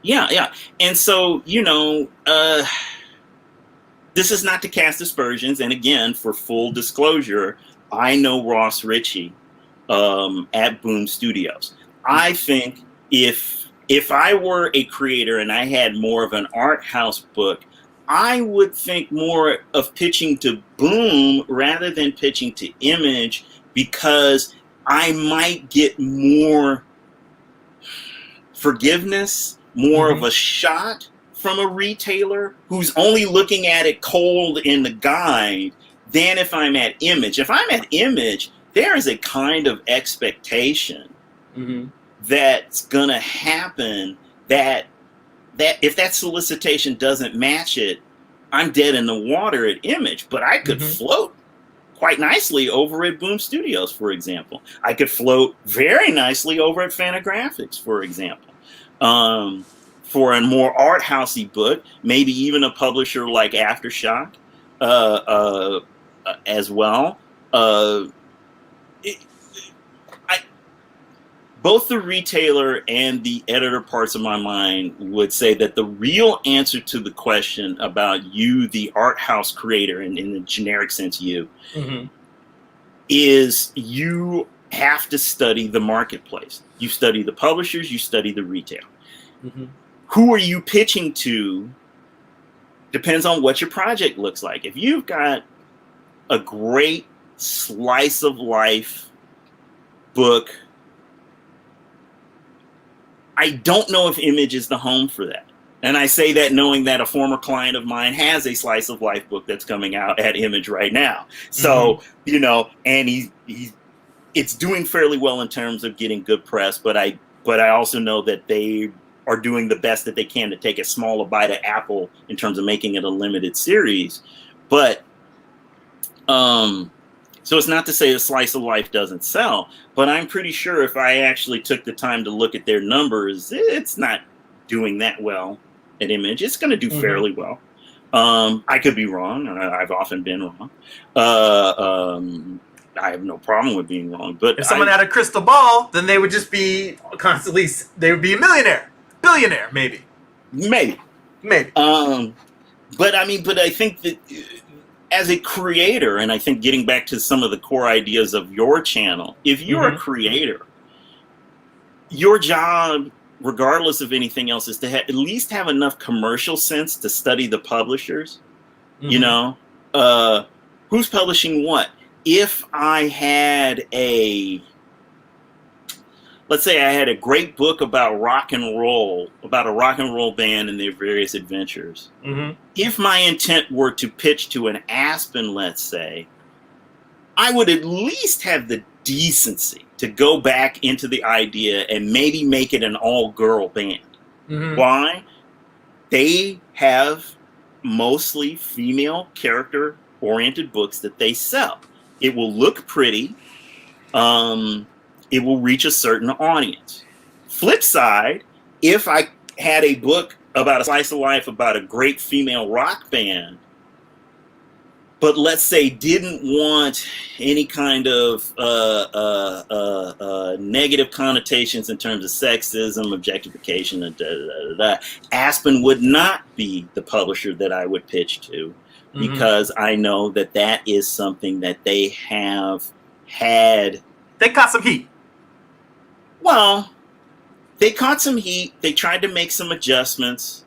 Yeah. And so, this is not to cast aspersions. And again, for full disclosure, I know Ross Ritchie at Boom Studios. I think if I were a creator and I had more of an art house book, I would think more of pitching to Boom rather than pitching to Image, because I might get more forgiveness, more of a shot from a retailer who's only looking at it cold in the guide than if I'm at Image. If I'm at Image, there is a kind of expectation that's going to happen that if that solicitation doesn't match it, I'm dead in the water at Image. But I could float quite nicely over at Boom Studios, for example. I could float very nicely over at Fantagraphics, for example. For a more art housey book, maybe even a publisher like Aftershock as well. Both the retailer and the editor parts of my mind would say that the real answer to the question about you, the art house creator, and in the generic sense is you have to study the marketplace. You study the publishers, you study the retail. Who are you pitching to depends on what your project looks like. If you've got a great slice of life book, I don't know if Image is the home for that. And I say that knowing that a former client of mine has a slice of life book that's coming out at Image right now. So, and it's doing fairly well in terms of getting good press, but I also know that they are doing the best that they can to take as small a bite of apple in terms of making it a limited series. But so it's not to say a slice of life doesn't sell, but I'm pretty sure if I actually took the time to look at their numbers, it's not doing that well at Image. It's going to do fairly well. I could be wrong. I've often been wrong. I have no problem with being wrong. But if someone had a crystal ball, then they would just be constantly, they would be a millionaire, billionaire, maybe. Maybe. But I think that as a creator, and I think getting back to some of the core ideas of your channel, if you're a creator, your job regardless of anything else, is to at least have enough commercial sense to study the publishers. You know, who's publishing what? If I had let's say I had a great book about rock and roll, about a rock and roll band and their various adventures. If my intent were to pitch to an Aspen, let's say, I would at least have the decency to go back into the idea and maybe make it an all-girl band. Why? They have mostly female character-oriented books that they sell. It will look pretty. It will reach a certain audience. Flip side, if I had a book about a slice of life about a great female rock band, but let's say didn't want any kind of negative connotations in terms of sexism, objectification, Aspen would not be the publisher that I would pitch to, because I know that that is something that they have had. They caught some heat. Well, they caught some heat. They tried to make some adjustments,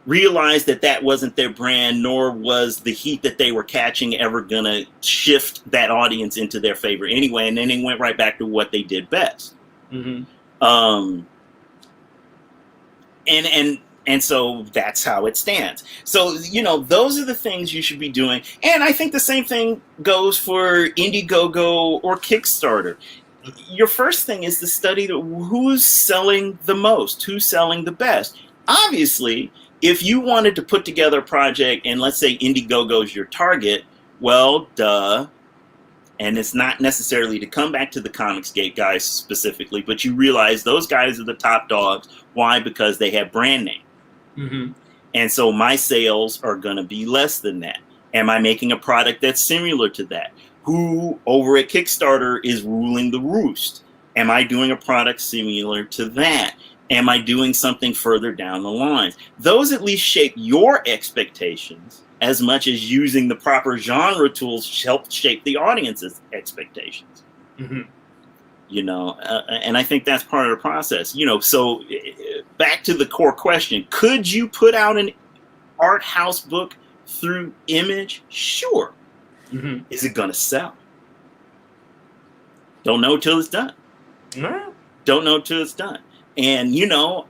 realized that that wasn't their brand, nor was the heat that they were catching ever going to shift that audience into their favor anyway. And then they went right back to what they did best. And so that's how it stands. So, you know, those are the things you should be doing. And I think the same thing goes for Indiegogo or Kickstarter. Your first thing is to study who's selling the most, who's selling the best. Obviously, if you wanted to put together a project and let's say Indiegogo is your target, well, duh. And it's not necessarily to come back to the Comicsgate guys specifically, but you realize those guys are the top dogs. Why? Because they have brand name. And so my sales are going to be less than that. Am I making a product that's similar to that? Who over at Kickstarter is ruling the roost? Am I doing a product similar to that? Am I doing something further down the line? Those at least shape your expectations as much as using the proper genre tools help shape the audience's expectations. You know, and I think that's part of the process. You know, so back to the core question, could you put out an art house book through Image? Sure. Is it going to sell? Don't know till it's done. Don't know till it's done. And, you know,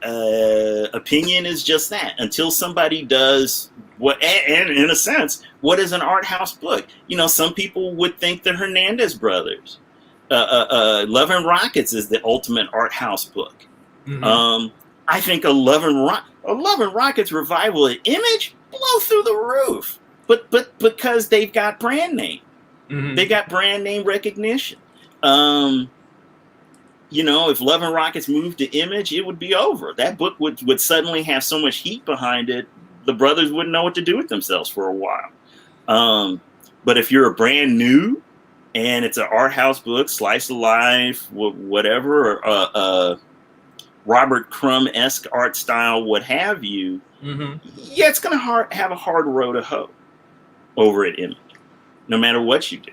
opinion is just that. Until somebody does what, and in a sense, what is an art house book? You know, some people would think the Hernandez brothers. Love and Rockets is the ultimate art house book. I think a Love and Rockets revival at Image blow through the roof. But because they've got brand name. They got brand name recognition. You know, if Love and Rockets moved to Image, it would be over. That book would suddenly have so much heat behind it, the brothers wouldn't know what to do with themselves for a while. But if you're a brand new, and it's an art house book, slice of life, whatever, Robert Crumb-esque art style, what have you, yeah, it's going to have a hard row to hoe over at Image, no matter what you do.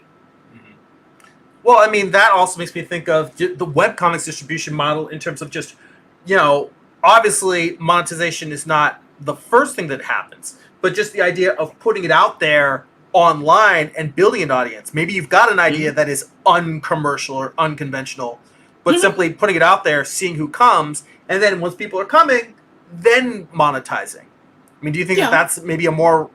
Well, I mean, that also makes me think of the webcomics distribution model in terms of just, you know, obviously monetization is not the first thing that happens, but just the idea of putting it out there online and building an audience. Maybe you've got an idea that is uncommercial or unconventional, but simply putting it out there, seeing who comes, and then once people are coming, then monetizing. I mean, do you think that that's maybe a more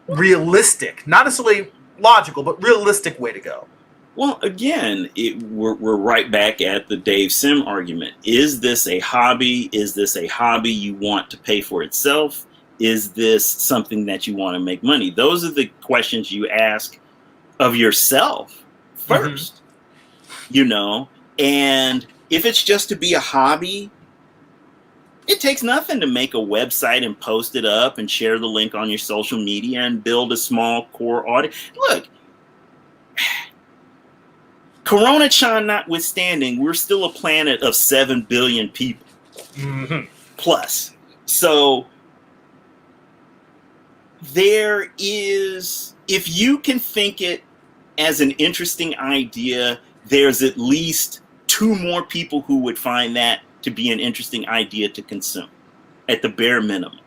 realistic, not necessarily logical, but realistic way to go? Well, again, we're right back at the Dave Sim argument. Is this a hobby? Is this a hobby you want to pay for itself? Is this something that you want to make money? Those are the questions you ask of yourself first, you know, and if it's just to be a hobby, it takes nothing to make a website and post it up and share the link on your social media and build a small core audience. Look, Corona-chan notwithstanding, we're still a planet of 7 billion people plus. So there is, if you can think it as an interesting idea, there's at least 2 more people who would find that to be an interesting idea to consume at the bare minimum.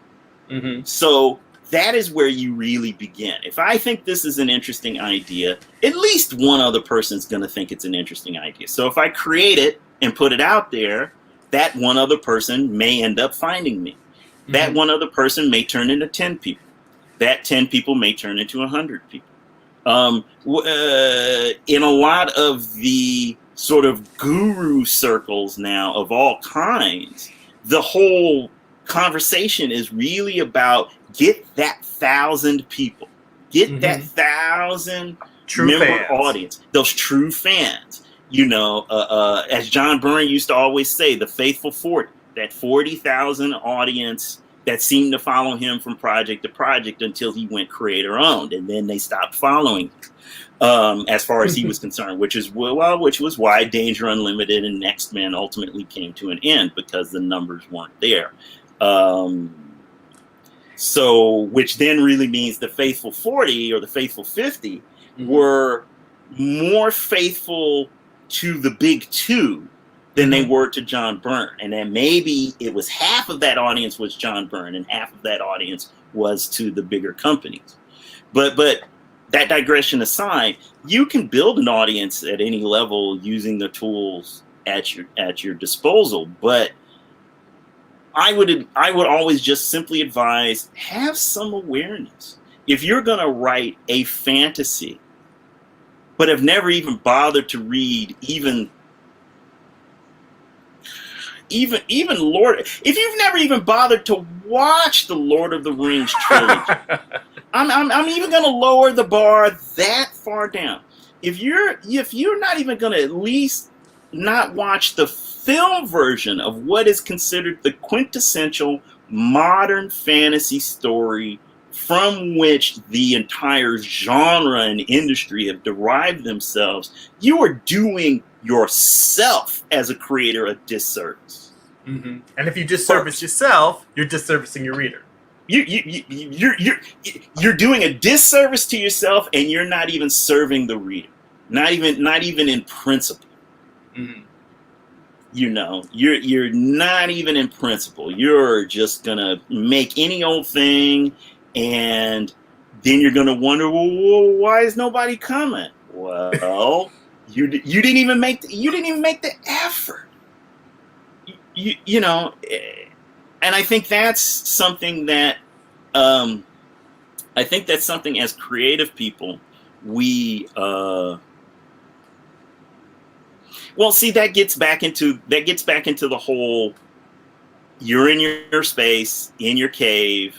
Mm-hmm. So that is where you really begin. If I think this is an interesting idea, at least one other person's going to think it's an interesting idea. So if I create it and put it out there, that one other person may end up finding me. Mm-hmm. That one other person may turn into 10 people. That 10 people may turn into 100 people. In a lot of the sort of guru circles now of all kinds, the whole conversation is really about get that 1,000 people, get that 1,000 member fans. audience, those true fans. You know, as John Byrne used to always say, the faithful 40, that 40,000 audience that seemed to follow him from project to project until he went creator owned, and then they stopped following him, as far as he was concerned, which was why Danger Unlimited and Next Men ultimately came to an end, because the numbers weren't there. So, which then really means the faithful 40 or the faithful 50 were more faithful to the big two than they were to John Byrne. And then maybe it was half of that audience was John Byrne and half of that audience was to the bigger companies. But that digression aside, you can build an audience at any level using the tools at your disposal. But I would always just simply advise, have some awareness. If you're going to write a fantasy, but have never even bothered to read even Lord, if you've never even bothered to watch the Lord of the Rings trilogy, I'm even going to lower the bar that far down. If you're not even going to at least not watch the film version of what is considered the quintessential modern fantasy story from which the entire genre and industry have derived themselves, you are doing yourself as a creator a disservice. Mm-hmm. And if you disservice yourself, you're disservicing your reader. You're doing a disservice to yourself, and you're not even serving the reader. Not even in principle. Mm-hmm. You know, you're not even in principle. You're just gonna make any old thing, and then you're gonna wonder, well, why is nobody coming? Well, you didn't even make the effort. You know, and I think that's something that as creative people we well, see, that gets back into the whole, you're in your space, in your cave,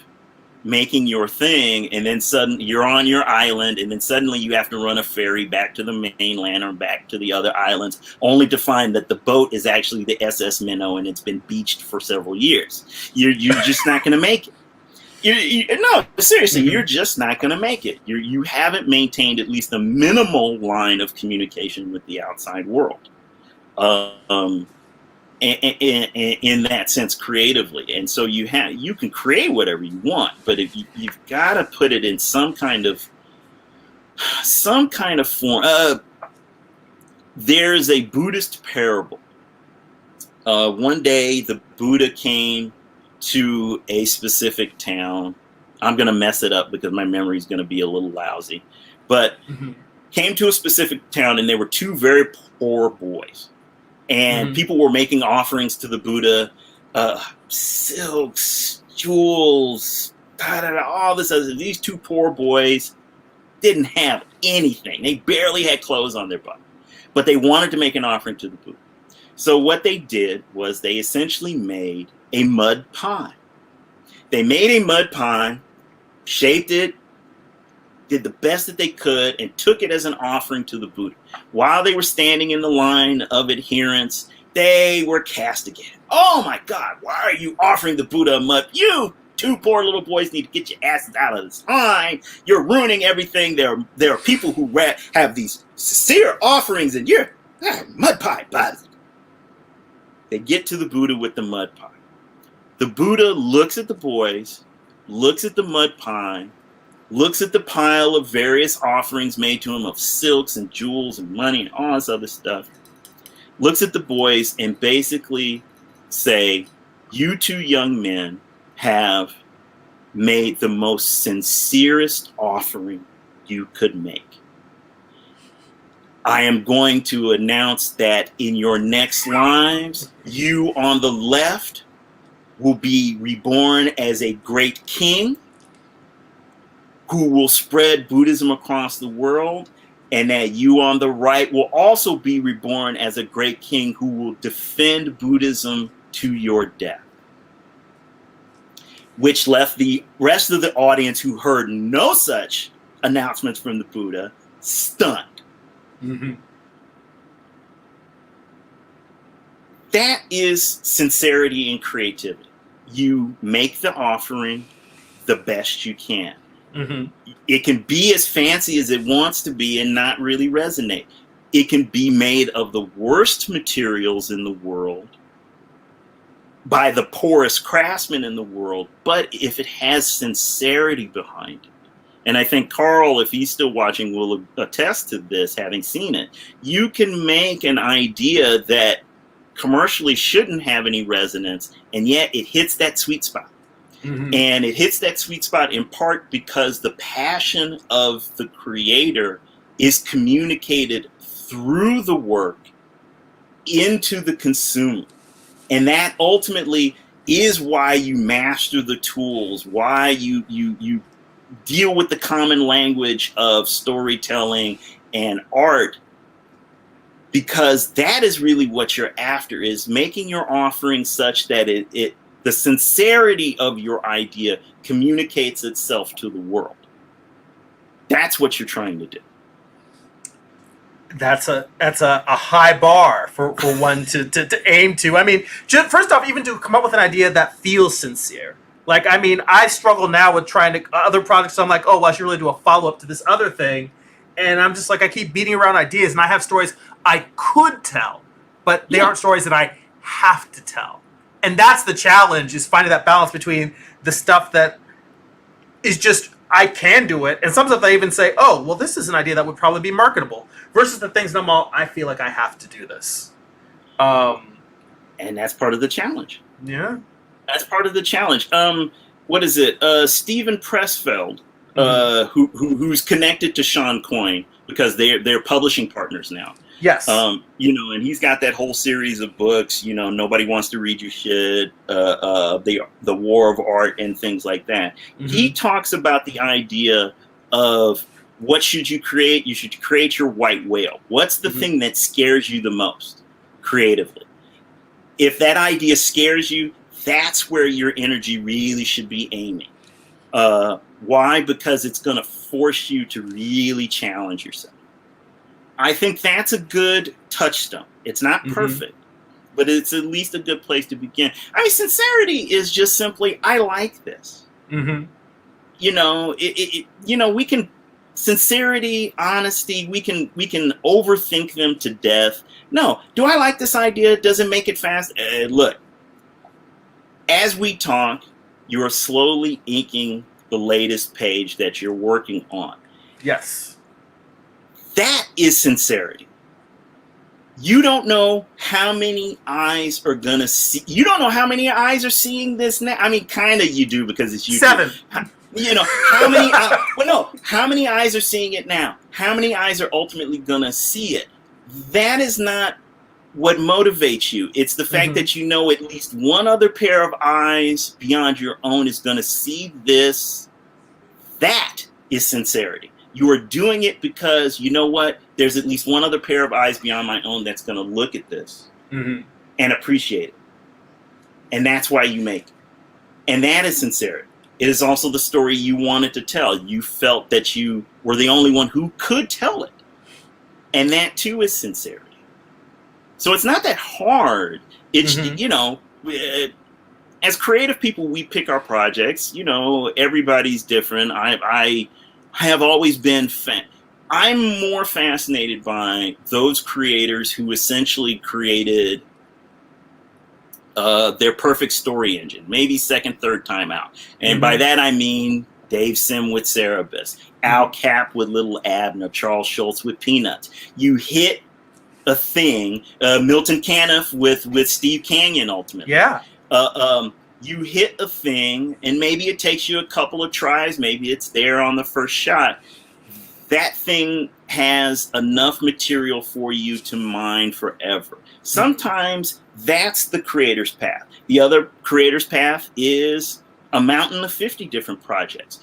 making your thing, and then suddenly you're on your island, and then suddenly you have to run a ferry back to the mainland or back to the other islands, only to find that the boat is actually the SS Minnow and it's been beached for several years. You're just not going to make it. No, seriously, you're just not going to make it. You haven't maintained at least a minimal line of communication with the outside world. In that sense, creatively, and so you can create whatever you want, but if you've got to put it in some kind of form. There's a Buddhist parable. One day, the Buddha came to a specific town. I'm going to mess it up because my memory is going to be a little lousy, but came to a specific town, and there were two very poor boys. And people were making offerings to the Buddha, silks, jewels, all this other. These two poor boys didn't have anything. They barely had clothes on their body. But they wanted to make an offering to the Buddha. So what they did was they essentially made a mud pie. They made a mud pie, shaped it, did the best that they could, and took it as an offering to the Buddha. While they were standing in the line of adherents, they were castigated. Oh my God, why are you offering the Buddha a mud? You two poor little boys need to get your asses out of this line. You're ruining everything. There are people who have these sincere offerings, and you're mud pie. They get to the Buddha with the mud pie. The Buddha looks at the boys, looks at the mud pie, looks at the pile of various offerings made to him of silks and jewels and money and all this other stuff, looks at the boys and basically say, you two young men have made the most sincerest offering you could make. I am going to announce that in your next lives, you on the left will be reborn as a great king who will spread Buddhism across the world, and that you on the right will also be reborn as a great king who will defend Buddhism to your death. Which left the rest of the audience who heard no such announcements from the Buddha stunned. Mm-hmm. That is sincerity and creativity. You make the offering the best you can. Mm-hmm. It can be as fancy as it wants to be and not really resonate. It can be made of the worst materials in the world by the poorest craftsman in the world, but if it has sincerity behind it. And I think Carl, if he's still watching, will attest to this, having seen it. You can make an idea that commercially shouldn't have any resonance, and yet it hits that sweet spot. Mm-hmm. And it hits that sweet spot in part because the passion of the creator is communicated through the work into the consumer. And that ultimately is why you master the tools, why you deal with the common language of storytelling and art, because that is really what you're after, is making your offering such that the sincerity of your idea communicates itself to the world. That's what you're trying to do. That's a high bar for one to aim to. I mean, first off, even to come up with an idea that feels sincere. Like, I mean, I struggle now with trying to other projects. So I'm like, oh, well, I should really do a follow-up to this other thing. And I'm just like, I keep beating around ideas, and I have stories I could tell, but they aren't stories that I have to tell. And that's the challenge, is finding that balance between the stuff that is just, I can do it, and some stuff I even say, oh, well, this is an idea that would probably be marketable, versus the things that I feel like I have to do this. And that's part of the challenge. Yeah. That's part of the challenge. What is it? Steven Pressfield, who's connected to Sean Coyne, because they're publishing partners now. Yes. And he's got that whole series of books, Nobody Wants to Read Your Shit, the War of Art, and things like that. Mm-hmm. He talks about the idea of, what should you create? You should create your white whale. What's the thing that scares you the most creatively? If that idea scares you, that's where your energy really should be aiming. Why? Because it's going to force you to really challenge yourself. I think that's a good touchstone. It's not perfect, but it's at least a good place to begin. I mean, sincerity is just simply, I like this. Mm-hmm. We can, sincerity, honesty, we can overthink them to death. No, do I like this idea? Does it make it fast? Look, as we talk, you are slowly inking the latest page that you're working on. Yes. That is sincerity. You don't know how many eyes are going to see. You don't know how many eyes are seeing this now. I mean, kind of you do, because it's YouTube. 7. How many? How many eyes are seeing it now? How many eyes are ultimately going to see it? That is not what motivates you. It's the fact that at least one other pair of eyes beyond your own is going to see this. That is sincerity. You are doing it because, you know what? There's at least one other pair of eyes beyond my own that's going to look at this and appreciate it. And that's why you make it. And that is sincerity. It is also the story you wanted to tell. You felt that you were the only one who could tell it. And that, too, is sincerity. So it's not that hard. It's, as creative people, we pick our projects. Everybody's different. I have always been I'm more fascinated by those creators who essentially created their perfect story engine, maybe second, third time out. And by that, I mean Dave Sim with Cerebus, Al Cap with Little Abner, Charles Schultz with Peanuts. You hit a thing. Milton Caniff with Steve Canyon ultimately. Yeah. You hit a thing, and maybe it takes you a couple of tries. Maybe it's there on the first shot. That thing has enough material for you to mine forever. Sometimes that's the creator's path. The other creator's path is a mountain of 50 different projects.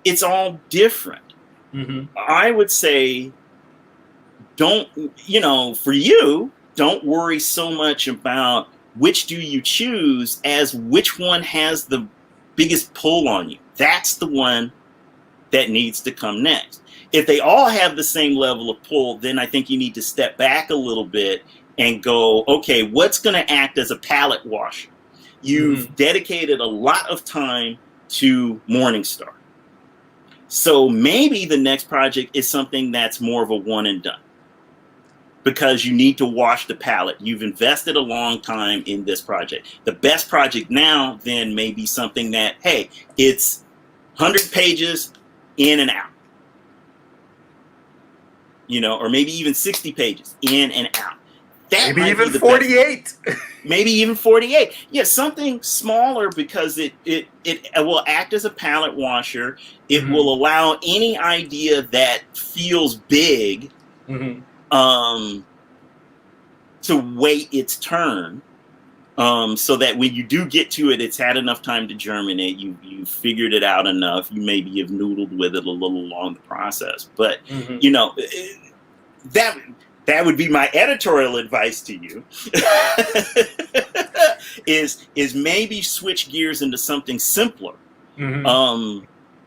It's all different. Mm-hmm. I would say, don't worry so much about which do you choose as which one has the biggest pull on you. That's the one that needs to come next. If they all have the same level of pull, then I think you need to step back a little bit and go, okay, what's going to act as a palette washer? You've dedicated a lot of time to Morningstar. So maybe the next project is something that's more of a one and done, because you need to wash the palette. You've invested a long time in this project. The best project now then may be something that, hey, it's 100 pages in and out. Or maybe even 60 pages in and out. That maybe even 48. Maybe even 48. Yeah, something smaller, because it will act as a palette washer. It will allow any idea that feels big to wait its turn, so that when you do get to it, it's had enough time to germinate. You figured it out enough. You maybe have noodled with it a little along the process. But that would be my editorial advice to you. is maybe switch gears into something simpler,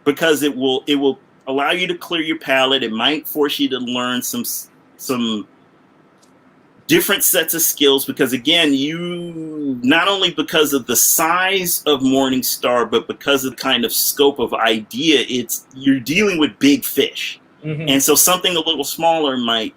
because it will allow you to clear your palette. It might force you to learn some different sets of skills, because again, you not only because of the size of Morningstar, but because of the kind of scope of idea, you're dealing with big fish. And so something a little smaller might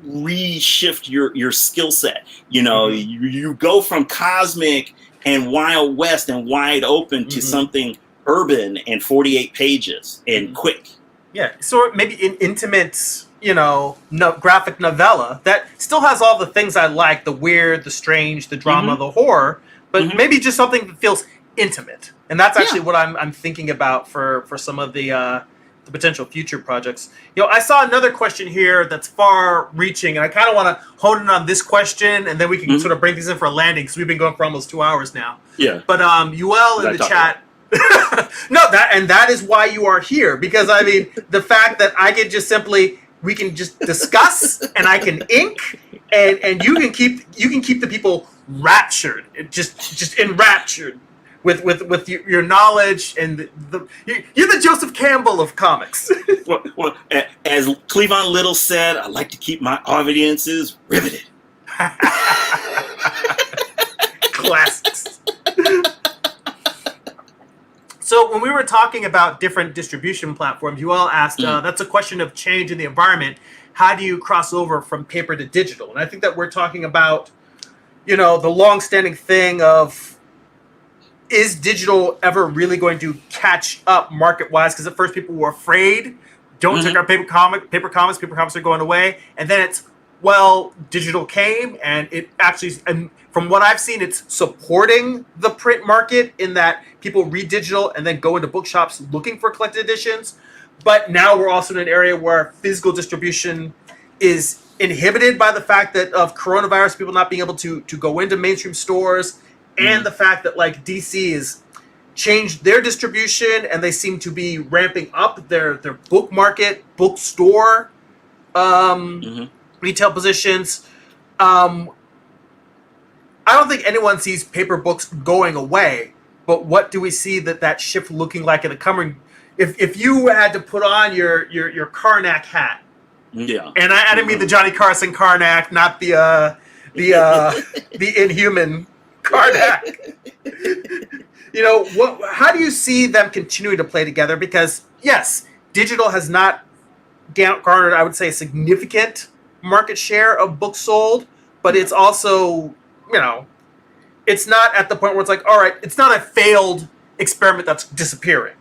reshift your skill set. You go from cosmic and Wild West and wide open to something urban and 48 pages and quick. Yeah, so maybe an intimate, graphic novella that still has all the things I like: the weird, the strange, the drama, the horror, but maybe just something that feels intimate. And that's actually what I'm thinking about for some of the potential future projects. I saw another question here that's far-reaching, and I kind of want to hone in on this question, and then we can sort of bring things in for a landing, because we've been going for almost 2 hours now. Yeah. But UL in the chat. that is why you are here, because I mean, the fact that I can just we can just discuss, and I can ink, and you can keep the people raptured, just enraptured with your knowledge, and you're the Joseph Campbell of comics. well, as Cleavon Little said, I like to keep my audiences riveted. Classics. So when we were talking about different distribution platforms, you all asked, that's a question of change in the environment. How do you cross over from paper to digital? And I think that we're talking about, the long-standing thing of, is digital ever really going to catch up market-wise? Because at first people were afraid, don't take our paper comics are going away. And then it's, digital came, and it actually, and from what I've seen, it's supporting the print market in that people read digital and then go into bookshops looking for collected editions. But now we're also in an area where physical distribution is inhibited by the fact that of coronavirus, people not being able to go into mainstream stores, and the fact that DC has changed their distribution, and they seem to be ramping up their book market, bookstore retail positions. I don't think anyone sees paper books going away, but what do we see that shift looking like in the coming? If you had to put on your Karnak hat, and I didn't mean the Johnny Carson Karnak, not the Inhuman Karnak. How do you see them continuing to play together? Because yes, digital has not garnered, I would say, a significant market share of books sold, but it's also, it's not at the point where it's like, all right, it's not a failed experiment that's disappearing.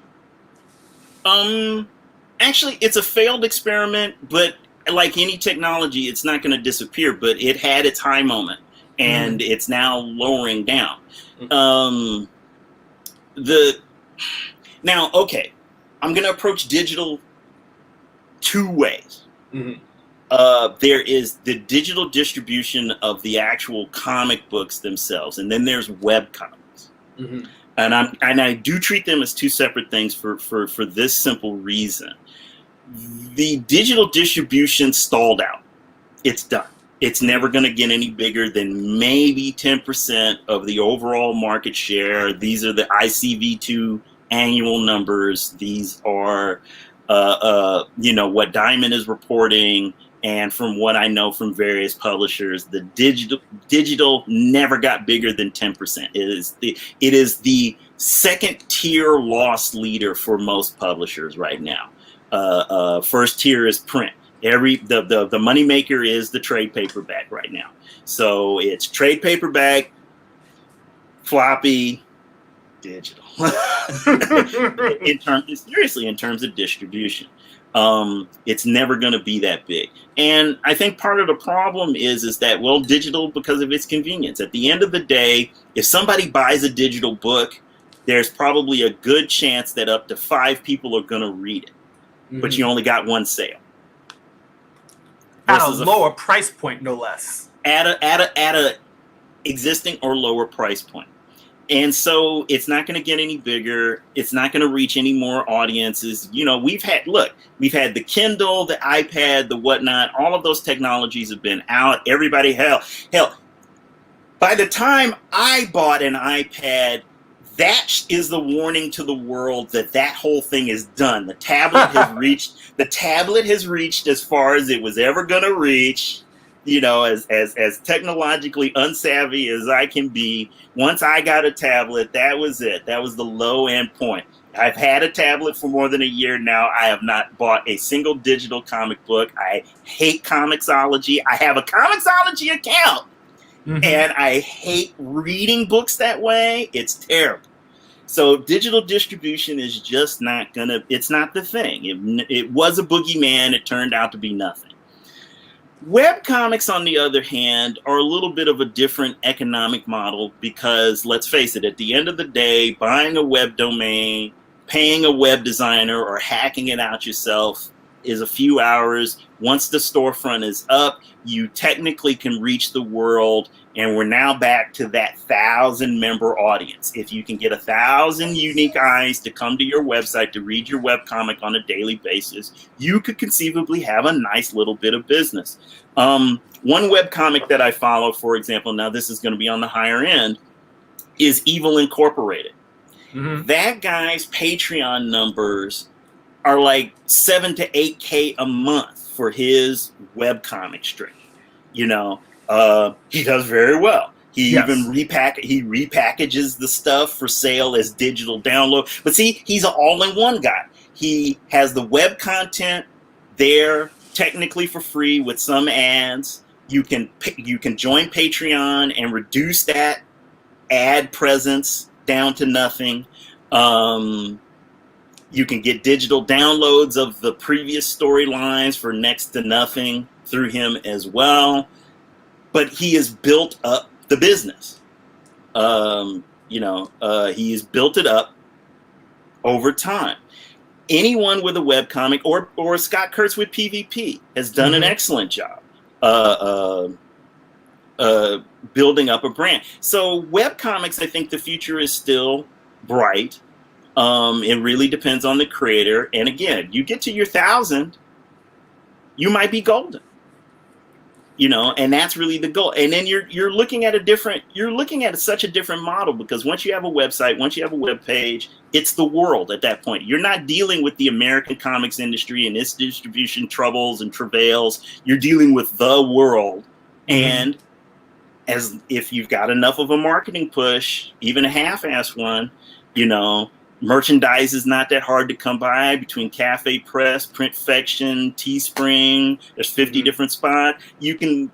Actually, it's a failed experiment, but like any technology, it's not going to disappear, but it had its high moment, and it's now lowering down. Okay, I'm going to approach digital two ways. There is the digital distribution of the actual comic books themselves, and then there's web comics. And I do treat them as two separate things for this simple reason. The digital distribution stalled out. It's done. It's never going to get any bigger than maybe 10% of the overall market share. These are the ICV2 annual numbers. These are, what Diamond is reporting. And from what I know from various publishers, the digital never got bigger than 10%. It is the second tier loss leader for most publishers right now. First tier is print. The moneymaker is the trade paperback right now. So it's trade paperback, floppy, digital. in terms of distribution. It's never going to be that big. And I think part of the problem is that, well, digital, because of its convenience. At the end of the day, if somebody buys a digital book, there's probably a good chance that up to 5 people are going to read it. But you only got one sale. At a lower price point, no less. At a existing or lower price point. And so it's not going to get any bigger. It's not going to reach any more audiences. We've had the Kindle, the iPad, the whatnot. All of those technologies have been out. Everybody, hell, by the time I bought an iPad, that is the warning to the world that whole thing is done. The tablet has reached as far as it was ever going to reach. As technologically unsavvy as I can be, once I got a tablet, that was it. That was the low end point. I've had a tablet for more than a year now. I have not bought a single digital comic book. I hate Comixology. I have a Comixology account, and I hate reading books that way. It's terrible. So digital distribution is just not it's not the thing. It was a boogeyman. It turned out to be nothing. Web comics, on the other hand, are a little bit of a different economic model because, let's face it, at the end of the day, buying a web domain, paying a web designer, or hacking it out yourself is a few hours. Once the storefront is up, you technically can reach the world, and we're now back to that 1,000-member audience. If you can get 1,000 unique eyes to come to your website to read your webcomic on a daily basis, you could conceivably have a nice little bit of business. One webcomic that I follow, for example, now this is going to be on the higher end, is Evil Incorporated. That guy's Patreon numbers are like 7 to 8K a month for his webcomic strip. He does very well. He even repackages the stuff for sale as digital download. But see, he's an all-in-one guy. He has the web content there technically for free with some ads. You can join Patreon and reduce that ad presence down to nothing. You can get digital downloads of the previous storylines for next to nothing through him as well. But he has built up the business. He has built it up over time. Anyone with a webcomic or Scott Kurtz with PvP has done an excellent job building up a brand. So webcomics, I think the future is still bright. It really depends on the creator. And again, you get to your 1,000, you might be golden. And that's really the goal. And then you're looking at such a different model, because once you have a website, once you have a web page, it's the world at that point. You're not dealing with the American comics industry and its distribution troubles and travails. You're dealing with the world. And as if you've got enough of a marketing push, even a half-assed one, merchandise is not that hard to come by between Cafe Press, Printfection, Teespring. There's 50 different spots. You can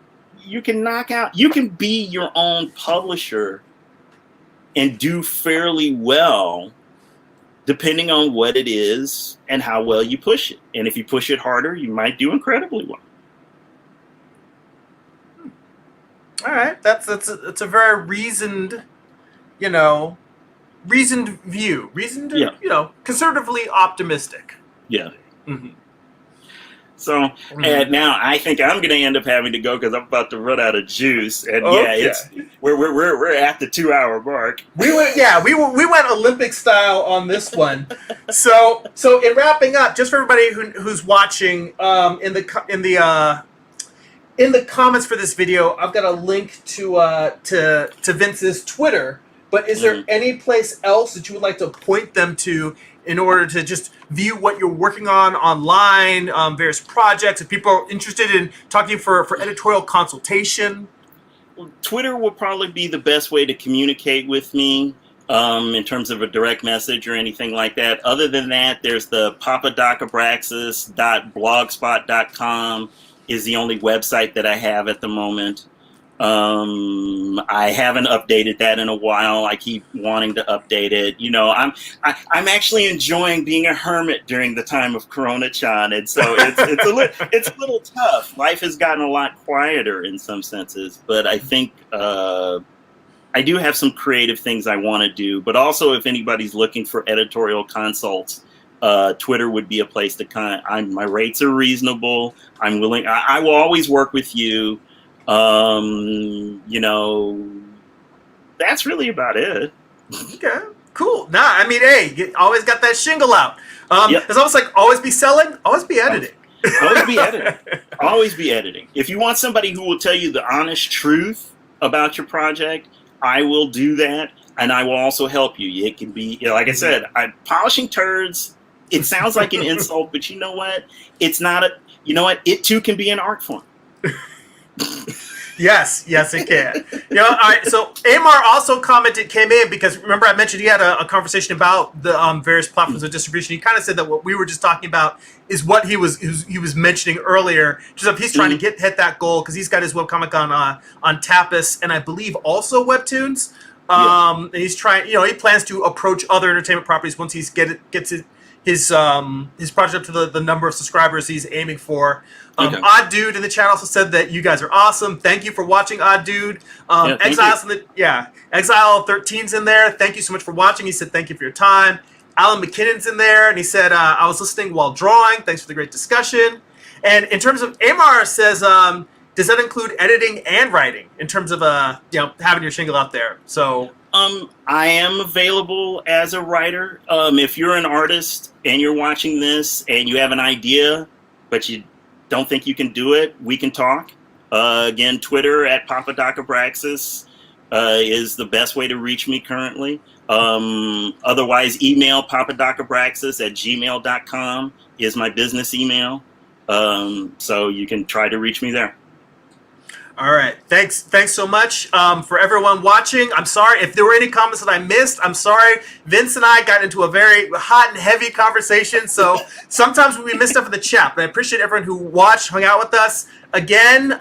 be your own publisher and do fairly well, depending on what it is and how well you push it. And if you push it harder, you might do incredibly well. All right, that's a very reasoned, you know, reasoned view, reasoned, Yeah, conservatively optimistic. yeah. Mm-hmm. So Mm-hmm. now I think I'm going to end up having to go because I'm about to run out of juice. And yeah, Okay. we're at the 2 hour mark. We went Olympic style on this one. So in wrapping up, just for everybody who's watching, in the comments for this video, I've got a link to Vince's Twitter. But is there Mhm. any place else that you would like to point them to in order to just view what you're working on online, various projects? If people are interested in talking to you for editorial consultation. Twitter will probably be the best way to communicate with me in terms of a direct message or anything like that. Other than that, there's the papadakabraxis.blogspot.com is the only website that I have at the moment. I haven't updated that in a while. I keep wanting to update it. I'm actually enjoying being a hermit during the time of Corona-chan, and so it's a little tough. Life has gotten a lot quieter in some senses, but I think I do have some creative things I want to do. But also, if anybody's looking for editorial consults, Twitter would be a place to my rates are reasonable. I'm willing. I will always work with you. That's really about it. Okay, cool. Nah, I mean, hey, you always got that shingle out. Yep. It's almost like always be selling, always be editing. Always be editing. Always be editing. If you want somebody who will tell you the honest truth about your project, I will do that, and I will also help you. It can be, like I said, polishing turds. It sounds like an insult, but you know what? It's not a. You know what? It too can be an art form. Yes, it can. All right. So Amar also came in because remember I mentioned he had a conversation about the various platforms of distribution. He kind of said that what we were just talking about is what he was mentioning earlier. Just if he's trying to hit that goal because he's got his webcomic on Tapas and I believe also Webtoons. And he's trying. He plans to approach other entertainment properties once he's gets his project up to the number of subscribers he's aiming for. Okay. Odd Dude in the chat also said that you guys are awesome. Thank you for watching, Odd Dude. Exile 13's in there. Thank you so much for watching. He said thank you for your time. Alan McKinnon's in there, and he said I was listening while drawing. Thanks for the great discussion. And in terms of Amar says, does that include editing and writing in terms of having your shingle out there? So. I am available as a writer. If you're an artist and you're watching this and you have an idea, but you don't think you can do it, we can talk. Again, Twitter at papadakabraxis is the best way to reach me currently. Otherwise, email papadakabraxis@gmail.com is my business email. So you can try to reach me there. All right. Thanks so much for everyone watching. I'm sorry if there were any comments that I missed. I'm sorry. Vince and I got into a very hot and heavy conversation, so sometimes we miss stuff in the chat. But I appreciate everyone who watched, hung out with us. Again,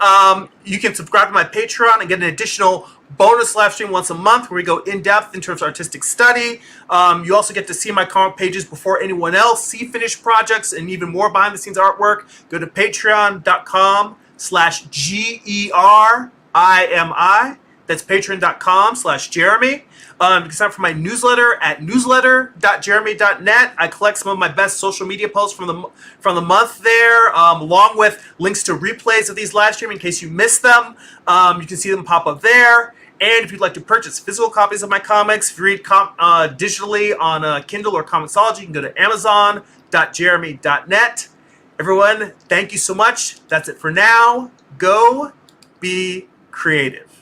you can subscribe to my Patreon and get an additional bonus live stream once a month where we go in depth in terms of artistic study. You also get to see my comic pages before anyone else, see finished projects, and even more behind the scenes artwork. Go to patreon.com/GERIMI. That's patreon.com/Jeremy. You can sign up for my newsletter at newsletter.jeremy.net. I collect some of my best social media posts from the month there, along with links to replays of these live streams in case you missed them. You can see them pop up there. And if you'd like to purchase physical copies of my comics, if you read digitally on Kindle or Comixology, you can go to amazon.jeremy.net. Everyone, thank you so much. That's it for now. Go be creative.